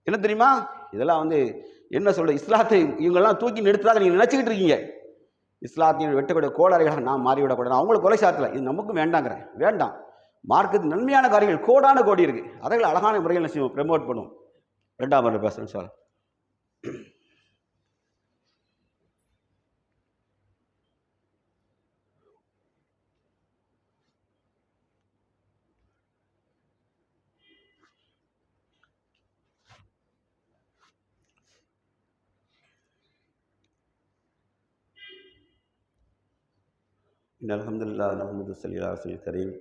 என்ன தெரியுமா? இதெல்லாம் என்ன சொல்ற, இஸ்லாத்தை இவங்கெல்லாம் தூக்கி நிறுத்துறாங்க நீங்கள் நினச்சிக்கிட்டு இருக்கீங்க. இஸ்லாத்தின் வெட்டக்கூடிய கோளாறுகளாக நான் மாறிவிடக்கூடாது. அவங்களை கொலை சாத்தலை, இது நமக்கும் வேண்டாங்கிறேன். வேண்டாம். மார்க்கத்து நன்மையான காரியங்கள் கோடான கோடி இருக்கு, அதை அழகான முறையில் செய்வோம், ப்ரமோட் பண்ணுவோம். 2ஆம் முறை பேசுகிறேன் சார். அல்ஹம்துலில்லாஹ் நஹ்மது ஸல்லல்லாஹு அலைஹி வஸல்லம்.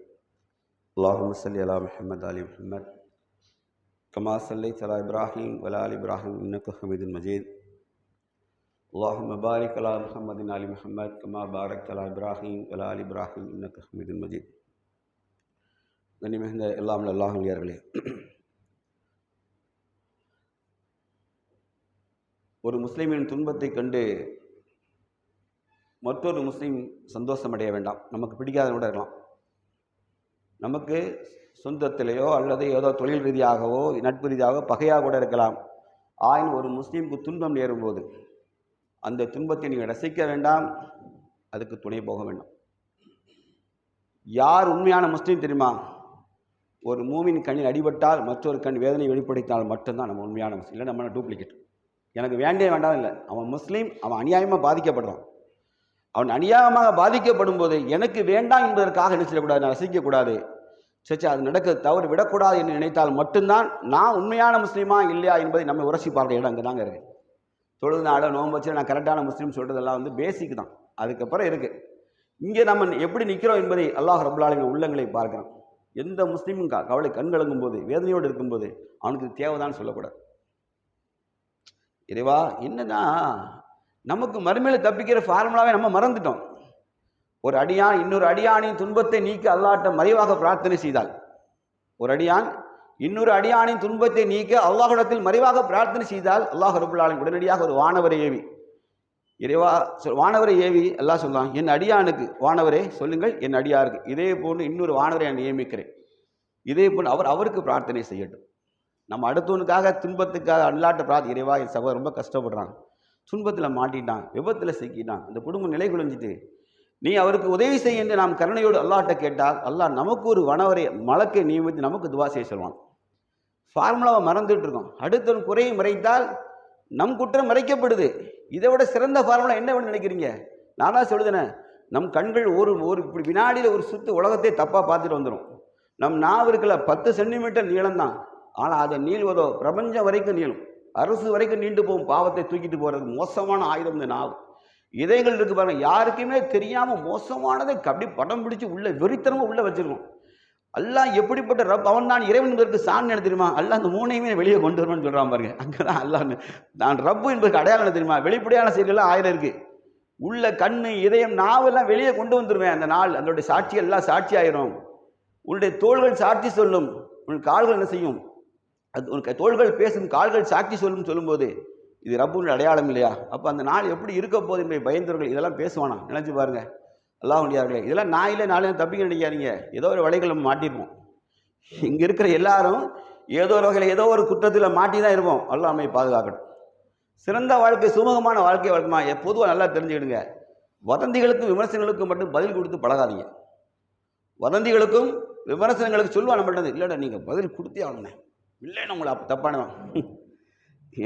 அல்லாஹும்ம ஸல்லி அலா முஹம்மத் ஆலி முஹம்மத் கமா ஸல்லைத அலா இப்ராஹீம் வ அலா ஆலி இப்ராஹீம் இன்னக ஹமீதுன் மஜீத். அல்லாஹும்ம பாரிக் அலா முஹம்மதின் ஆலி முஹம்மத் கமா பாரக்த அலா இப்ராஹீம் வ அலா ஆலி இப்ராஹீம் இன்னக ஹமீதுன் மஜீத். கண்ணியமிகுந்த எல்லாம் அல்லாஹ்வியர்களே, ஒரு முஸ்லீமின் துன்பத்தை கண்டு மற்றொரு முஸ்லீம் சந்தோஷம் அடைய வேண்டாம். நமக்கு பிடிக்காத கூட இருக்கலாம். நமக்கு சொந்தத்திலேயோ அல்லது ஏதோ தொழில் ரீதியாகவோ நட்பு ரீதியாகவோ பகையாக கூட இருக்கலாம். ஆயின் ஒரு முஸ்லீமுக்கு துன்பம் நேரும்போது அந்த துன்பத்தை நீங்கள் ரசிக்க வேண்டாம், அதுக்கு துணை போக வேண்டாம். யார் உண்மையான முஸ்லீம் தெரியுமா? ஒரு மூமின் கண்ணில் அடிபட்டால் மற்றொரு கண் வேதனை வெளிப்படுத்தினால் மட்டும்தான் நம்ம உண்மையான முஸ்லீம். இல்லை நம்ம டூப்ளிகேட். எனக்கு வேண்டே வேண்டாம் இல்லை. அவன் முஸ்லீம், அவன் அநியாயமாக பாதிக்கப்படுறான். அவன் அநியாயமாக பாதிக்கப்படும் போது எனக்கு வேண்டாம் என்பதற்காக என்ன செய்யக்கூடாது, நான் ரசிக்கக்கூடாது. சரி, அது நடக்க தவறு விடக்கூடாது என்று நினைத்தால் மட்டும்தான் நான் உண்மையான முஸ்லீமா இல்லையா என்பதை நம்ம உரசி பார்க்குற இடம் அங்கே தாங்க இருக்குது. தொழுது நாளை நோன்பு வச்சு நான் கரெக்டான முஸ்லீம் சொல்கிறதெல்லாம் பேசிக் தான். அதுக்கப்புறம் இருக்குது இங்கே நம்ம எப்படி நிற்கிறோம் என்பதை அல்லாஹ் ரப்பல் ஆலமீன் உள்ளங்களை பார்க்குறான். எந்த முஸ்லீமும் கவலை கண்கலங்கும் போது வேதனையோடு இருக்கும்போது அவனுக்கு தேவைதான்னு சொல்லக்கூடாது. இறைவா, என்னதான் நமக்கு மறுமையில தப்பிக்கிற ஃபார்முலாவை நம்ம மறந்துட்டோம். ஒரு அடியான் இன்னொரு அடியானின் துன்பத்தை நீக்க அல்லாஹ்ட்ட மறைவாக பிரார்த்தனை செய்தால், ஒரு அடியான் இன்னொரு அடியானின் துன்பத்தை நீக்க அல்லாஹ்விடத்தில் மறைவாக பிரார்த்தனை செய்தால் அல்லாஹ் ரப்பல் ஆலமீன் உடனடியாக ஒரு வானவரை ஏவி, இறைவா வானவரை ஏவி அல்லாஹ் சொல்லுவான், என் அடியானுக்கு வானவரே சொல்லுங்கள், என் அடியாருக்கு இதே போன்று இன்னொரு வானவரை நான் நியமிக்கிறேன், இதே போன்று அவருக்கு பிரார்த்தனை செய்யட்டும். நம்ம அடுத்தவனுக்காக துன்பத்துக்காக அல்லாட்ட பிரார்த்தி, இறைவா என் சகோதரர் ரொம்ப கஷ்டப்படுறான், துன்பத்தில் மாட்டிட்டான், விபத்தில் சிக்கிட்டான், இந்த குடும்பம் நிலை குலைஞ்சிட்டு நீ அவருக்கு உதவி செய்ய என்று நாம் கருணையோடு அல்லாஹ்ட்ட கேட்டால் அல்லாஹ் நமக்கு ஒரு வனவரை மலக்கை நியமித்து நமக்கு துவா செய்ய சொல்வான். ஃபார்முலாவை மறந்துட்டு இருக்கோம். அடுத்தவன் குறையை மறைத்தால் நம் குற்றம் மறைக்கப்படுது. இதை விட சிறந்த ஃபார்முலா என்ன வேணும்னு நினைக்கிறீங்க? நான் தான் சொல்லுதேனே, நம் கண்கள் ஒரு இப்படி வினாடியில் ஒரு சுத்து உலகத்தை தப்பாக பார்த்துட்டு வந்துடும். நம் நாவு இருக்குல்ல 10 சென்டிமீட்டர் நீளம் தான், ஆனால் அதை நீள்வதோ பிரபஞ்சம் வரைக்கும் நீளும், அரசு வரைக்கும் நீண்டு போகும். பாவத்தை தூக்கிட்டு போகிறது மோசமான ஆயுதம் இந்த நாவு. இதயங்கள் இருக்கு பாருங்க, யாருக்குமே தெரியாமல் மோசமானதை அப்படி படம் பிடிச்சி உள்ள வெறித்தனமாக உள்ள வச்சிருக்கோம். அல்லாஹ் எப்படிப்பட்ட ரப், அவன் தான் இறைவன் என்பதற்கு சான்று என்ன தெரியுமா? அல்லாஹ் அந்த மூணையுமே வெளியே கொண்டு வருவான்னு சொல்கிறான் பாருங்க. அங்கே தான் அல்லாஹ் நான் ரப்பு என்பதற்கு அடையாளம் என்ன தெரியுமா? வெளிப்படையான செயல்கள்லாம் 1000 இருக்கு. உள்ள கண்ணு, இதயம், நாவெல்லாம் வெளியே கொண்டு வந்துருவேன். அந்த நாள் அதனுடைய சாட்சி எல்லாம் சாட்சி ஆயிரும். உன்னுடைய தோள்கள் சாட்சி சொல்லும், உன் கால்கள் என்ன செய்யும்? அது உன் தோள்கள் பேசும், கால்கள் சாட்சி சொல்லும். சொல்லும்போது இது ரப்புடைய அடையாளம் இல்லையா? அப்போ அந்த நாள் எப்படி இருக்க போது என்பதை பயந்தவர்கள் இதெல்லாம் பேசுவானா? நினைச்சு பாருங்க. அல்லாஹ்வுடையார்களே, இதெல்லாம் நாயில நாளே தப்பிக்க நினைக்காதீங்க. ஏதோ ஒரு வலைகள் நம்ம மாட்டிருப்போம். இங்கே இருக்கிற எல்லாரும் ஏதோ ஒரு வகையில் ஏதோ ஒரு குற்றத்தில் மாட்டி தான் இருப்போம். அல்லாஹ் நம்மை பாதுகாக்கட்டும். சிறந்த வாழ்க்கை, சுமூகமான வாழ்க்கை வழக்கமா பொதுவாக நல்லா தெரிஞ்சுக்கிடுங்க. வதந்திகளுக்கும் விமர்சனங்களுக்கும் மட்டும் பதில் கொடுத்து பழகாதீங்க. வதந்திகளுக்கும் விமர்சனங்களுக்கு சொல்லுவா நம்மள்ட்ட, இல்லைடா நீங்கள் பதில் கொடுத்தே ஆகணுண்ணே, இல்லை நம்மளை அப்போ தப்பானவன்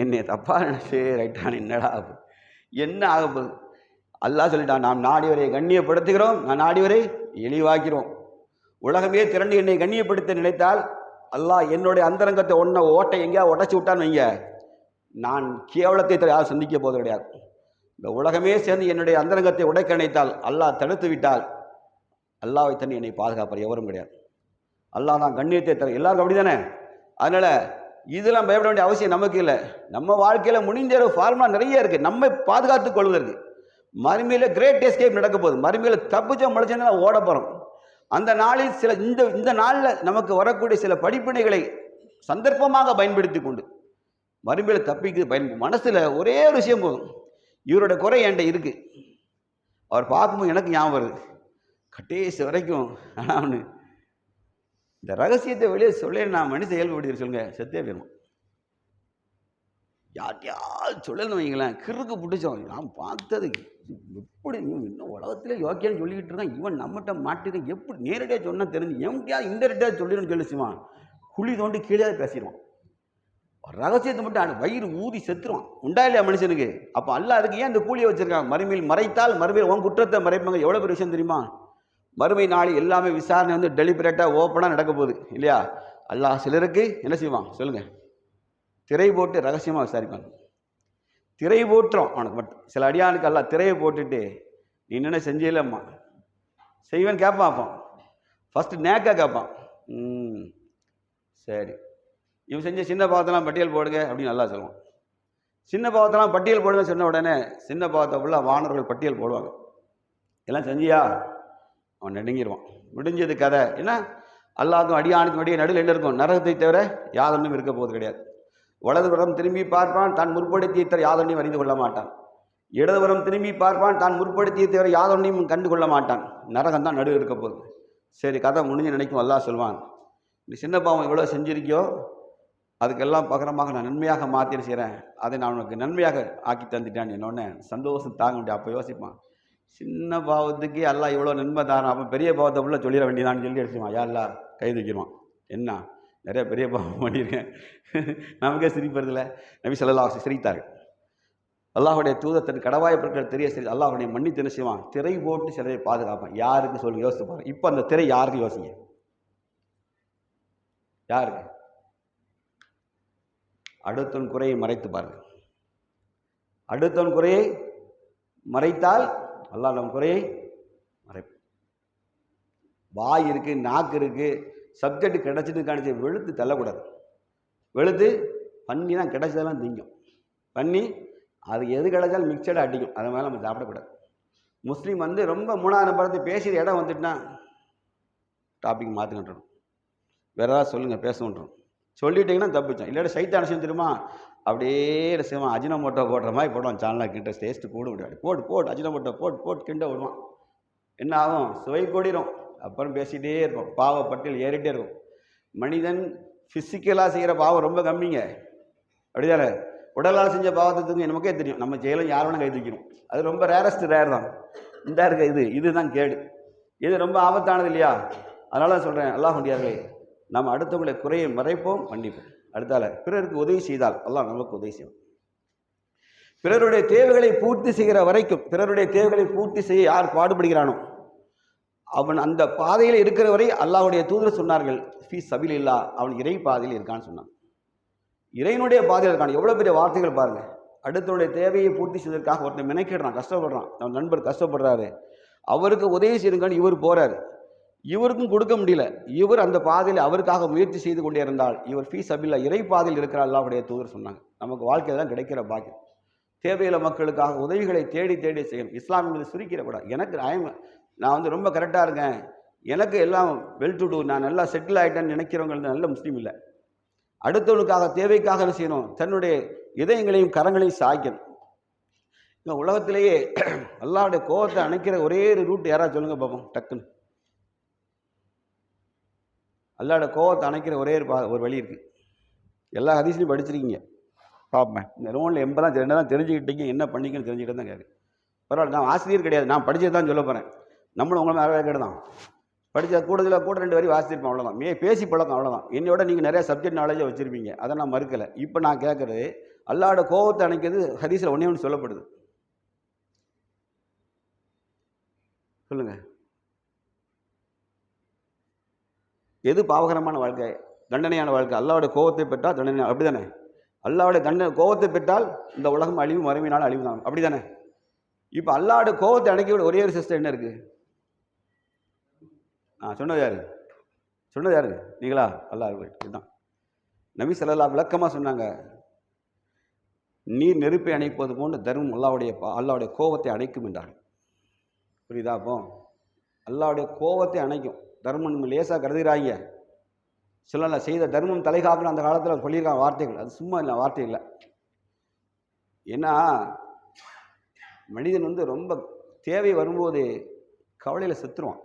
என்னை தப்பாக நினைச்சே ரைட்டான என்னடா என்ன ஆக போகுது? அல்லாஹ் சொல்லிட்டான், நாம் நாடிவரை கண்ணியப்படுத்துகிறோம், நான் நாடிவரை இழிவாக்கிறோம். உலகமே திரண்டு என்னை கண்ணியப்படுத்த நினைத்தால் அல்லாஹ் என்னுடைய அந்தரங்கத்தை ஓட்டை எங்கேயா உடச்சி விட்டான்னு வைங்க, நான் கேவலத்தை யாரும் சந்திக்க போது கிடையாது. இந்த உலகமே சேர்ந்து என்னுடைய அந்தரங்கத்தை உடைக்க நினைத்தால், அல்லாஹ் தடுத்து விட்டால், அல்லாஹ்வை தண்ணி என்னை பாதுகாப்பார் எவரும் கிடையாது. அல்லாஹ் தான் கண்ணியத்தை தர, எல்லாருக்கும் அப்படி தானே. அதனால் இதெல்லாம் பயப்பட வேண்டிய அவசியம் நமக்கு இல்லை. நம்ம வாழ்க்கையில் முடிஞ்ச ஃபார்முலா நிறைய இருக்குது நம்மை பாதுகாத்துக் கொள்வதற்கு. மறுமையில் கிரேட் எஸ்கேப் நடக்க போகுது. மறுமையில் தப்பிச்சா முளைச்சா ஓட போகிறோம். அந்த நாளில் சில இந்த நாளில் நமக்கு வரக்கூடிய சில படிப்பினைகளை சந்தர்ப்பமாக பயன்படுத்தி கொண்டு மறுமையில் தப்பிக்கு மனசில் ஒரே ஒரு விஷயம் போதும், இவரோட குறை என்கிட்ட இருக்கு. அவர் பார்க்கும்போது எனக்கு ஞாபகம் வருது கட்டேசி வரைக்கும். ஆனால் அவனு இந்த ரகசியத்தை வெளியே சொல்ல நான் மனுஷன் இயல்புபடுத்தி சொல்லுங்க, செத்தே போயிடும். யார் சொல்லணும் வைங்களேன், கிறுக்கு பிடிச்சவன் நான் பார்த்தது எப்படி இன்னும் உலகத்திலே யோக்கியான்னு சொல்லிக்கிட்டு இருக்கான், இவன் நம்மகிட்ட மாட்டிருக்கான், எப்படி நேரடியாக சொன்னால் தெரிஞ்சு எவன்கியா இன்டெரக்டாக சொல்லிடுன்னு சொல்லிச்சுவான். குழி தோண்டி கீழே பேசிடுவான். ரகசியத்தை மட்டும் வயிறு ஊதி செத்துருவான். உண்டா இல்லையா மனுஷனுக்கு? அப்போ அல்லாஹ் அதுக்கு ஏன் இந்த கூலியை வச்சிருக்காங்க? மறுமையில் மறைத்தால் மறுமையில் உன் குற்றத்தை மறைப்பாங்க. எவ்வளோ பெரிய விஷயம் தெரியுமா? மறுமை நாள் எல்லாமே விசாரணை டெலிபரேட்டாக ஓப்பனாக நடக்க போகுது இல்லையா? அல்லாஹ் சிலருக்கு என்ன செய்வான் சொல்லுங்கள், திரை போட்டு ரகசியமாக விசாரிப்பாங்க. திரை போட்டுரும் அவனுக்கு மட்டும். சில அடியானுக்கு அல்லாஹ் திரையை போட்டுட்டு நீ என்னென்ன செஞ்சேலம்மா செய்வேன்னு கேட்பான். அப்போ ஃபஸ்ட்டு நேக்காக கேட்பான். சரி, இவன் செஞ்ச சின்ன பாவத்தெல்லாம் பட்டியல் போடுங்க அப்படின்னு நல்லா சொல்லுவான். சின்ன பாவத்தெல்லாம் பட்டியல் போடுங்க சொன்ன உடனே சின்ன பாவத்தை ஃபுல்லாக வானர்கள் பட்டியல் போடுவாங்க. எல்லாம் செஞ்சியா? அவன் நடுங்கிடுவான். முடிஞ்சது கதை. ஏன்னா அல்லாஹ்க்கும் அடியானுக்கும் அடியே நடுவில் என்ன இருக்கும்? நரகத்தை தவிர யாதொன்றும் இருக்க போவது கிடையாது. வலதுபுறம் திரும்பி பார்ப்பான், தான் முற்படுத்திய தவிர யாதொன்றையும் அறிந்து கொள்ள மாட்டான். இடதுபுறம் திரும்பி பார்ப்பான், தான் முற்படுத்திய தவிர யாதொன்றையும் கண்டு கொள்ள மாட்டான். நரகம் தான் நடுவில் இருக்க போகுது. சரி, கதை முடிஞ்சு நினைக்கும். அல்லாஹ் சொல்வான், நீ சின்ன பாவம் எவ்வளோ செஞ்சிருக்கியோ அதுக்கெல்லாம் பகரமாக நான் நன்மையாக மாற்றி செய்கிறேன், அதை நான் உனக்கு நன்மையாக ஆக்கி தந்துட்டேன். என்னொன்னே சந்தோஷம் தாங்க முடியும். அப்போ யோசிப்பான், சின்ன பாவத்துக்கு எல்லாம் இவ்வளோ நன்மை தானே, அப்போ பெரிய பாவத்தை உள்ள சொல்லிட வேண்டியதான்னு சொல்லி அடிச்சுவான். யாரெல்லாம் கை தூக்கிடுவான். என்ன நிறைய பெரிய பாவம் பண்ணியிருக்கேன். நமக்கே சிரிப்பதில்லை. நபி ஸல்லல்லாஹு அலைஹி வஸல்லம் சிரித்தார்கள். அல்லாஹுடைய தூதத்தின் கடவாய் பொருட்கள் தெரிய சரி அல்லாஹுடைய மன்னித்து என்ன செய்வான்? திரை போட்டு சிலரை பாதுகாப்பான். யாருக்கு சொல்லுங்க, யோசித்து பாருங்க. இப்போ அந்த திரை யாருக்கு யோசிங்க? யாருக்கு? அடுத்தவன் குறையை மறைத்து பாருங்க. அடுத்தவன் குறையை மறைத்தால் அல்லாஹ் நம் குறையை மறைப்பு. வாய் இருக்கு, நாக்கு இருக்கு, சப்ஜெக்ட் கிடைச்சிட்டு காணிச்சு வெளுத்து தள்ளக்கூடாது. வெளுத்து பண்ணி தான் கிடைச்சதெல்லாம் திங்கும். பண்ணி அது எது கிடைச்சாலும் மிக்சடாக அடிக்கும். அதை மேலே நம்ம சாப்பிடக்கூடாது. முஸ்லீம் ரொம்ப 3ஆவது நம்பரத்தை பேசுகிற இடம் வந்துட்டுனா டாபிக் மாற்றிக்கிட்டுரும். வேற ஏதாவது சொல்லுங்கள் பேசணுன்றோம். சொல்லிட்டீங்கன்னா தப்பிச்சோம். இல்லாட்டி சைத்தான் விஷயம் தெரியுமா? அப்படியே செய்வான், அஜினமோட்டோ போடுற மாதிரி போடுவான். சேனலாக கிட்ட டேஸ்ட்டு கூட முடியாது. போட்டு அஜினமோட்டோ போட்டு கிண்ட விடுவான். என்ன ஆகும்? சுவை கூடிரும். அப்புறம் பேசிகிட்டே இருப்போம். பாவ பட்டியல் ஏறிட்டே இருக்கும். மனிதன் ஃபிசிக்கலாக செய்கிற பாவம் ரொம்ப கம்மிங்க. அப்படிதானே? உடலால் செஞ்ச பாவத்துக்கு நமக்கே தெரியும். நம்ம செயலும் யார் வேணால் கை தூக்கணும். அது ரொம்ப ரேர் தான். இந்த இருக்க இதுதான் கேடு. இது ரொம்ப ஆபத்தானது இல்லையா? அதனால தான் சொல்கிறேன், அல்லாஹ் முடியாதே நம்ம அடுத்தவங்களை குறையை மறைப்போம், மன்னிப்போம். அடுத்தால பிறருக்கு உதவி செய்தால் அல்லாஹ் நமக்கு உதவி செய்யும். பிறருடைய தேவைகளை பூர்த்தி செய்கிற வரைக்கும், பிறருடைய தேவைகளை பூர்த்தி செய்ய யார் பாடுபடுகிறானோ அவன் அந்த பாதையில் இருக்கிற வரை அல்லாஹ்வுடைய தூதர் சொன்னார்கள், ஃபீ சபீலில்லா, அவன் இறை பாதையில் இருக்கான்னு சொன்னான். இறைவனுடைய பாதையில் இருக்கான். எவ்வளோ பெரிய வார்த்தைகள் பாருங்க. அடுத்தவருடைய தேவையை பூர்த்தி செய்வதற்காக ஒருத்தன் மெனக்கிடுறான், கஷ்டப்படுறான், அவன் நண்பர் கஷ்டப்படுறாரு, அவருக்கு உதவி செய்யுங்கன்னு இவர் போறாரு. இவருக்கும் கொடுக்க முடியல. இவர் அந்த பாதையில் அவருக்காக முயற்சி செய்து கொண்டே இருந்தால் இவர் ஃபீ சபீலில்லா, இறை பாதையில் இருக்கிற அல்லாஹ்வுடைய தூதர் சொன்னாங்க. நமக்கு வாழ்க்கையில் தான் கிடைக்கிற பாக்கியம். தேவையில்ல மக்களுக்காக உதவிகளை தேடி தேடி செய்யணும். இஸ்லாம் என்பது சுருக்கிடக்கூடாது. எனக்கு நான் ரொம்ப கரெக்டாக இருக்கேன், எனக்கு எல்லாம் வெல் டு டூ, நான் நல்லா செட்டில் ஆகிட்டேன்னு நினைக்கிறவங்க நல்ல முஸ்லீம் இல்லை. அடுத்தவனுக்காக தேவைக்காக என்ன செய்யணும்? தன்னுடைய இதயங்களையும் கரங்களையும் சாய்க்கணும். இந்த உலகத்திலேயே அல்லாஹ்வுடைய கோபத்தை அணைக்கிற ஒரே ஒரு ரூட் யாராவது சொல்லுங்க பார்ப்போம் டக்குன்னு. அல்லாஹ்வுடைய கோபத்தை அணைக்கிற ஒரே ஒரு வழி இருக்குது. எல்லா ஹதீஸ்லையும் படிச்சிருக்கீங்க, பார்ப்பேன். இந்த லோனில் எம்பெல்லாம் தெரிஞ்சுக்கிட்டீங்க, என்ன பண்ணிக்கன்னு தெரிஞ்சுக்கிட்டு தான் கேட்கு. பரவாயில்ல, நான் ஆசிரியர் கிடையாது, நான் படிச்சது தான் சொல்ல போகிறேன். நம்மளும் உங்களை நிறைய கேட்டு தான் படித்த கூடுதலாக கூட 2 வரி வாசிச்சிருப்பேன், அவ்வளோதான். பேசி பழக்கம், அவ்வளோதான். என்னோட நீங்கள் நிறைய சப்ஜெக்ட் நாலேஜை வச்சுருப்பீங்க, அதை நான் மறுக்கலை. இப்போ நான் கேட்குறது, அல்லாஹ்வோட கோபத்தை அணைக்கிறது ஹதீஸில் ஒன்று சொல்லப்படுது. சொல்லுங்க, எது பாவகரமான வாழ்க்கை, தண்டனையான வாழ்க்கை? அல்லாஹ்வுடைய கோபத்தை பெற்றால் தண்டனை, அப்படி தானே? அல்லாஹ்வுடைய கோபத்தை பெற்றால் இந்த உலகம் அழிவு, மறுமையினால் அழிவு தான், அப்படி தானே? இப்போ அல்லாஹ்வுடைய கோபத்தை அணைக்க ஒரே ஒரு சிஸ்டம் என்ன இருக்குது? சொன்னது யாரு? நீங்களா? அல்லாஹ் இதுதான். நபி ஸல்லல்லாஹு விளக்கமாக சொன்னாங்க, நீர் நெருப்பை அணைப்பது போன்று தர்மம் அல்லாஹ்வுடைய கோபத்தை அணைக்கும் என்றார்கள். புரியுதா? அப்போ அல்லாஹ்வுடைய கோபத்தை அணைக்கும். தர்மம் நம்ம லேசாக கருதுகிறாங்க. சொல்லல, செய்த தர்மம் தலைகாப்புன்னு அந்த காலத்தில் சொல்லியிருக்காங்க வார்த்தைகள். அது சும்மா இல்லை, வார்த்தை இல்லை. ஏன்னா மனிதன் ரொம்ப தேவை வரும்போது கவலையில் செத்துருவான்.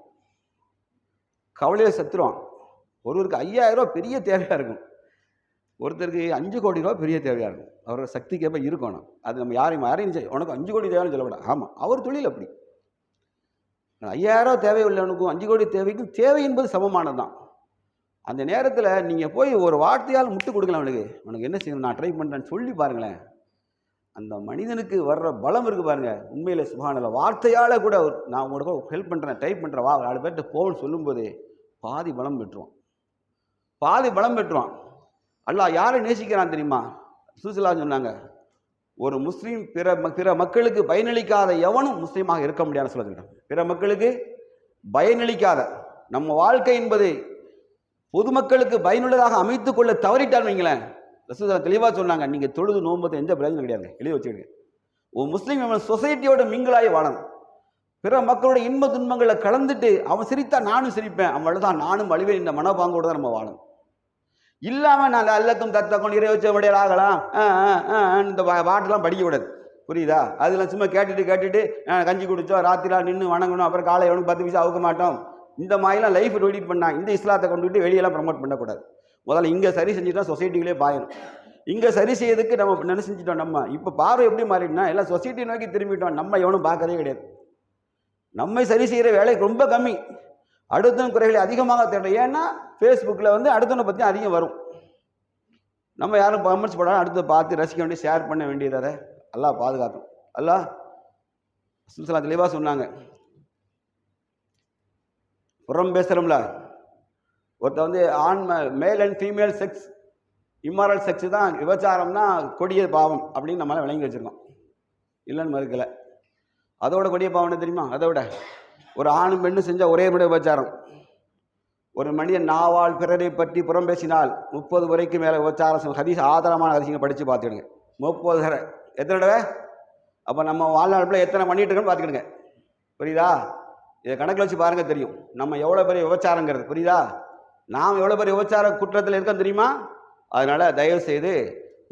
ஒருவருக்கு 5000 ரூபா பெரிய தேவையாக இருக்கும், ஒருத்தருக்கு 5 கோடி ரூபா பெரிய தேவையாக இருக்கும். அவரோட சக்திக்கு எப்போ இருக்கணும். அது நம்ம யாரையும் செய்ய உனக்கு 5 கோடி தேவைன்னு சொல்லக்கூடாது. ஆமாம், அவர் தொழில் அப்படி. 5000 ரூபா தேவை உள்ளவனுக்கும் 5 கோடி தேவைக்கும் தேவை என்பது சமமானது தான். அந்த நேரத்தில் நீங்கள் போய் ஒரு வார்த்தையால் முட்டு கொடுக்கலாம். உனக்கு என்ன செய்யணும், நான் ட்ரை பண்ணுறேன்னு சொல்லி பாருங்களேன். அந்த மனிதனுக்கு வர்ற பலம் இருக்குது பாருங்க. உண்மையில் சுப்ஹானல்லாஹ், வார்த்தையால் கூட நான் உங்களுக்கு ஹெல்ப் பண்ணுறேன், டைப் பண்ணுறேன், 4 பேர்கிட்ட போன்னு சொல்லும்போது பாதி பலம் பெற்றுவான். அல்லாஹ் யாரை நேசிக்கிறான் தெரியுமா? ரசூலுல்லாஹ் சொன்னாங்க, ஒரு முஸ்லீம் பிற மக்களுக்கு பயனளிக்காத எவனும் முஸ்லீமாக இருக்க முடியாதுன்னு சொல்லுகிறான். பிற மக்களுக்கு பயனளிக்காத, நம்ம வாழ்க்கை என்பது பொதுமக்களுக்கு பயனுள்ளதாக அமைத்துக் கொள்ள தவறிட்டான்னு வைங்களேன், ரசூலுல்லாஹ் தெளிவாக சொன்னாங்க, நீங்கள் தொழுது நோம்புறது எந்த பிரயோஜனம் கிடையாது. எழுதி வச்சுக்கிடுங்க. ஒரு முஸ்லீம் அவன் சொசைட்டியோட மிங்கிளாகி வாழணும். பிற மக்களோட இன்ப துன்பங்களை கலந்துட்டு அவன் சிரித்தா நானும் சிரிப்பேன், அவன் நானும் அழிவேன், இந்த மனப்பாங்கோடு தான் நம்ம வாழணும். இல்லாமல் நான் அல்லக்கும் தத்தக்கும் இறைவச்ச விடையில் ஆகலாம் இந்த பாட்டெல்லாம் படிக்கக்கூடாது. புரியுதா? அதெல்லாம் சும்மா கேட்டுட்டு கஞ்சி குடித்தோம், ராத்திரா நின்று வணங்கணும், அப்புறம் காலை எவனுக்கு 10 பைசா அவுக்க மாட்டோம், இந்த மாதிரிலாம் லைஃப் எடிட் பண்ணாங்க. இந்த இஸ்லாத்தை கொண்டுட்டு வெளியெல்லாம் ப்ரமோட் பண்ணக்கூடாது. முதல்ல இங்கே சரி செஞ்சுட்டா சொசைட்டிகளே பாயணும். இங்கே சரி செய்யறதுக்கு நம்ம என்ன செஞ்சுட்டோம், நம்ம இப்போ பார்வை எப்படி மாறிடுனா எல்லாம் சொசைட்டி நோக்கி திரும்பிட்டோம். நம்ம எவனும் பார்க்கறதே கிடையாது. நம்மை சரி செய்கிற வேலை ரொம்ப கம்மி, அடுத்தவன் குறைகளை அதிகமாக தேடும். ஏன்னா ஃபேஸ்புக்கில் அடுத்தவனை பற்றி அதிகம் வரும். நம்ம யாரும் கமெண்ட்ஸ் போடாமல் அடுத்த பார்த்து ரசிக்க வேண்டிய, ஷேர் பண்ண வேண்டியது. அதை அல்லாஹ் பாதுகாக்கும். அல்லாஹ் ரசூலுல்லாஹ் தெளிவாக சொன்னாங்க, புறம் பேசுகிறோம்ல, ஒருத்த ஆண் male and female sex, immoral sex தான் விபச்சாரம்னா கொடிய பாவம் அப்படின்னு நம்மளால் விளங்கி வச்சுருக்கோம், இல்லைன்னு மறுக்கலை. அதோட கொடிய பாவம் தெரியுமா? அதை விட ஒரு ஆணும் பெண்ணும் செஞ்சால் ஒரே முறை விபச்சாரம். ஒரு மனிதன் நாவால் பிறரை பற்றி புறம் பேசினால் 30 வரைக்கும் மேலே விபச்சாரம். ஹதீஸ் ஆதாரமான ஹதீஸை படித்து பார்த்துக்கிடுங்க. 30 தடவை. எத்தனை தடவை? அப்போ நம்ம வாழ்நாளில் எத்தனை பண்ணிட்டு இருக்கோன்னு பார்த்துக்கிடுங்க. புரியுதா? இதை கணக்கில் வச்சு பாருங்கள், தெரியும் நம்ம எவ்வளோ பெரிய விபச்சாரங்கிறது. புரியுதா? நாம் எவ்வளோ பெரிய விபச்சார குற்றத்தில் இருக்கோம் தெரியுமா? அதனால் தயவுசெய்து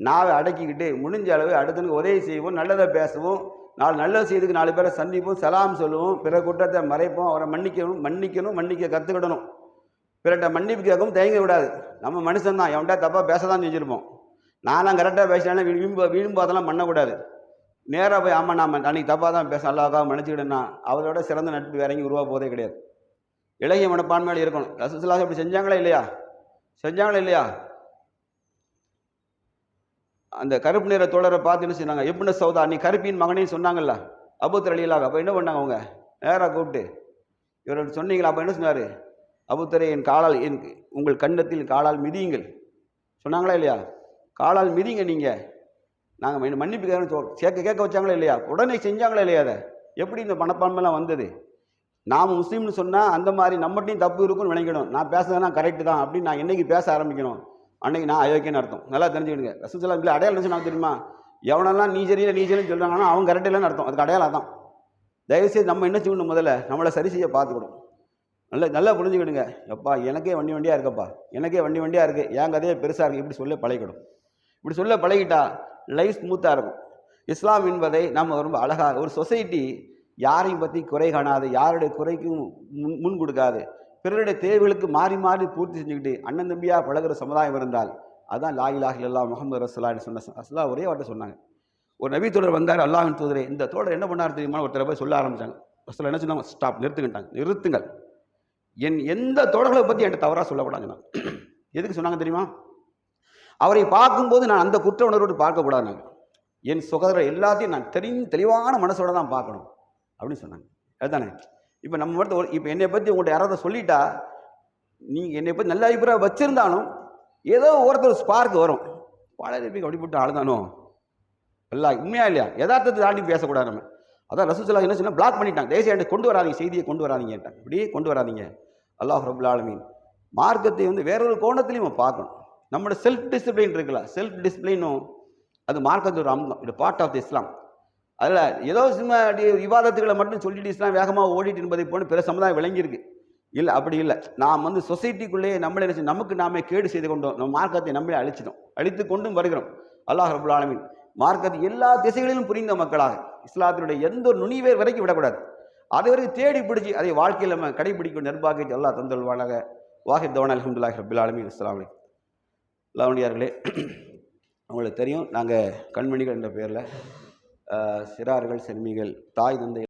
நாவை அடக்கிக்கிட்டு முடிஞ்ச அளவு அடுத்தனுக்கு உதவி செய்வோம், நல்லதை பேசுவோம், நல்லது செய்துக்கு 4 பேரை சந்திப்போம், சலாம் சொல்லுவோம், பிற குற்றத்தை மறைப்போம், அவரை மன்னிக்க கற்றுக்கிடணும். பிறட்ட மன்னிப்பு கேட்கவும் தயங்க விடாது. நம்ம மனுஷன் தான், எவன்டா தப்பாக பேச தான் செஞ்சுருப்போம். நானும் கரெக்டாக பேசினேன்னா வீழும்பு அதெல்லாம் பண்ணக்கூடாது. நேராக போய் ஆமாம் நான் அன்றைக்கி தப்பாக தான் பேச, அல்லாஹ்க்காக மன்னிச்சுக்கிட்டேன்னா அவரோட சிறந்த நட்பு வேற எங்கேயும் உருவா போதே கிடையாது. இளைய மனப்பான்மையில் இருக்கணும். ரசூலுல்லாஹ் அப்படி செஞ்சாங்களா இல்லையா? அந்த கருப்பு நிற தோழரை பார்த்து என்ன சொன்னாங்க, இப்னு சௌதா நீ கருப்பின் மகனே சொன்னாங்கல்ல அபூத்தர் ரலியல்லாஹு. அப்போ என்ன பண்ணாங்க அவங்க, நேராக கூப்பிட்டு இவர்கள் சொன்னீங்களா? அப்போ என்ன சொன்னார், அபூத்தரே என் காலால் உங்கள் கன்னத்தில் காலால் மிதியுங்கள் சொன்னாங்களா இல்லையா? காலால் மிதிங்க நீங்கள், நாங்கள் மன்னிப்பு கேட்க வச்சாங்களா இல்லையா? உடனே செஞ்சாங்களா இல்லையா? அதை எப்படி இந்த மனப்பான்மைலாம் வந்தது? நாம் முஸ்லீம்னு சொன்னால் அந்த மாதிரி நம்மகிட்டையும் தப்பு இருக்குன்னு நினைக்கணும். நான் பேசுறதுனா கரெக்டு தான் அப்படின்னு நான் என்னைக்கு பேச ஆரம்பிக்கணும், அன்னைக்கு நான் அயோக்கியன்னு அர்த்தம். நல்லா தெரிஞ்சுக்கிடுங்க. ரசூல் ஸல்லல்லாஹு அலைஹி வஸல்லம் அடையாளம் சொன்னாங்க தெரியுமா? எவனெல்லாம் நீ சரியில்லைன்னு சொல்கிறாங்கன்னா அவன் கரெக்ட் இல்லைன்னு அர்த்தம். அதுக்கு அடையாளம் தான். தயவுசெய்து நம்ம என்ன செய்யணும், முதல்ல நம்மளை சரி செய்ய பார்த்துக்கணும். நல்லா புரிஞ்சுக்கிடுங்க. எப்பா எனக்கே வண்டியாக இருக்கப்பா, எனக்கே வண்டியாக இருக்குது, என் கதையே பெருசாக இருக்குது, இப்படி சொல்ல பழகிக்கணும். இப்படி சொல்ல பழகிட்டா லைஃப் ஸ்மூத்தாக இருக்கும். இஸ்லாம் என்பதை நம்ம ரொம்ப அழகாக, ஒரு சொசைட்டி யாரையும் பற்றி குறை காணாது, யாருடைய குறைக்கும் முன் கொடுக்காது, பிறருடைய தேவைகளுக்கு மாறி மாறி பூர்த்தி செஞ்சுக்கிட்டு அண்ணன் தம்பியாக பழகிற சமுதாயம் இருந்தால் அதான் லா இலாஹ இல்லல்லாஹ் முஹம்மது ரசூலுல்லாஹ்னு சொன்ன ரசூலுல்லாஹ் ஒரே வார்த்தை சொன்னாங்க. ஒரு நபி தோழர் வந்தார், அல்லாஹ்வின் தூதரே. இந்த தோழர் என்ன பண்ணார் தெரியுமா? ஒருத்தரை போய் சொல்ல ஆரம்பித்தாங்க. ரசூலுல்லாஹ் என்ன சொன்னாங்க, ஸ்டாப், நிறுத்துங்கள். எந்த தோழர்களை பற்றி என்கிட்ட தவறாக சொல்லக்கூடாது. நான் எதுக்கு சொன்னாங்க தெரியுமா? அவரை பார்க்கும்போது நான் அந்த குற்ற உணர்வோடு பார்க்கக்கூடாது. நாங்கள் என் சுகதர எல்லாத்தையும் நான் தெளிவான மனசோட தான் பார்க்கணும் அப்படின்னு சொன்னாங்க. அதுதானே இப்போ நம்ம மட்டும் இப்போ என்னை பற்றி உங்கள்கிட்ட யாராவது சொல்லிட்டா, நீங்கள் என்னை பற்றி நல்ல அபிப்பிராயம் வச்சுருந்தாலும் ஏதோ ஒருத்தர் ஸ்பார்க் வரும், பழைய அப்படி போட்டு அழுதானோ எல்லாம் உண்மையா இல்லையா? யதார்த்தத்தை தாண்டி பேசக்கூடாது நம்ம. அதான் ரசூல் ஸல்லல்லாஹு அலைஹி வஸல்லம் பிளாக் பண்ணிட்டாங்க. தேசிய கொண்டு வராதிங்க, செய்தியை கொண்டு வராதிங்கட்டாங்க. இப்படியே கொண்டு வராதிங்க. அல்லாஹ் ரப்புல் ஆலமீன் மார்க்கத்தை வேறொரு கோணத்துலையும் நம்ம பார்க்கணும். நம்மளோட செல்ஃப் டிசிப்ளின் இருக்குல்ல, செல்ஃப் டிசிப்ளினும் அது மார்க்கத்தோட அங்கம். இது பார்ட் ஆஃப் தி இஸ்லாம். அதில் ஏதோ சும்மா விவாதத்துக்களை மட்டும் சொல்லிட்டு இஸ்லாம் வேகமாக ஓடிட்டு என்பதை போன பிற சமுதாயம் விளங்கியிருக்கு. இல்லை, அப்படி இல்லை. நாம் சொசைட்டிக்குள்ளேயே நம்மளே நினைச்சு நமக்கு நாமே கேடு செய்து கொண்டோம். நம்ம மார்க்கத்தை நம்மளே அழித்து கொண்டும் வருகிறோம். அல்லாஹ் ரப்புல் ஆலமீன் மார்க்கத்தை எல்லா திசைகளிலும் புரிந்த மக்களாக இஸ்லாத்தினுடைய எந்த ஒரு நுனிவேர் வரைக்கும் விடக்கூடாது. அதை வரைக்கும் தேடி பிடிச்சி அதை வாழ்க்கையில் நம்ம கடைபிடிக்கும் நெருப்பாக்கி அல்லாஹ் தந்தல்வானாக. வாஹித் தவான் அல்ஹம்துலில்லாஹி ரப்பில் ஆலமீன். அஸ்ஸலாமு அலைக்கும். அல்லாஹ்வுடையார்களே, உங்களுக்கு தெரியும், நாங்கள் கண்மணிகள் என்ற பேரில் சிறார்கள், சிறுமிகள், தாய் தந்தை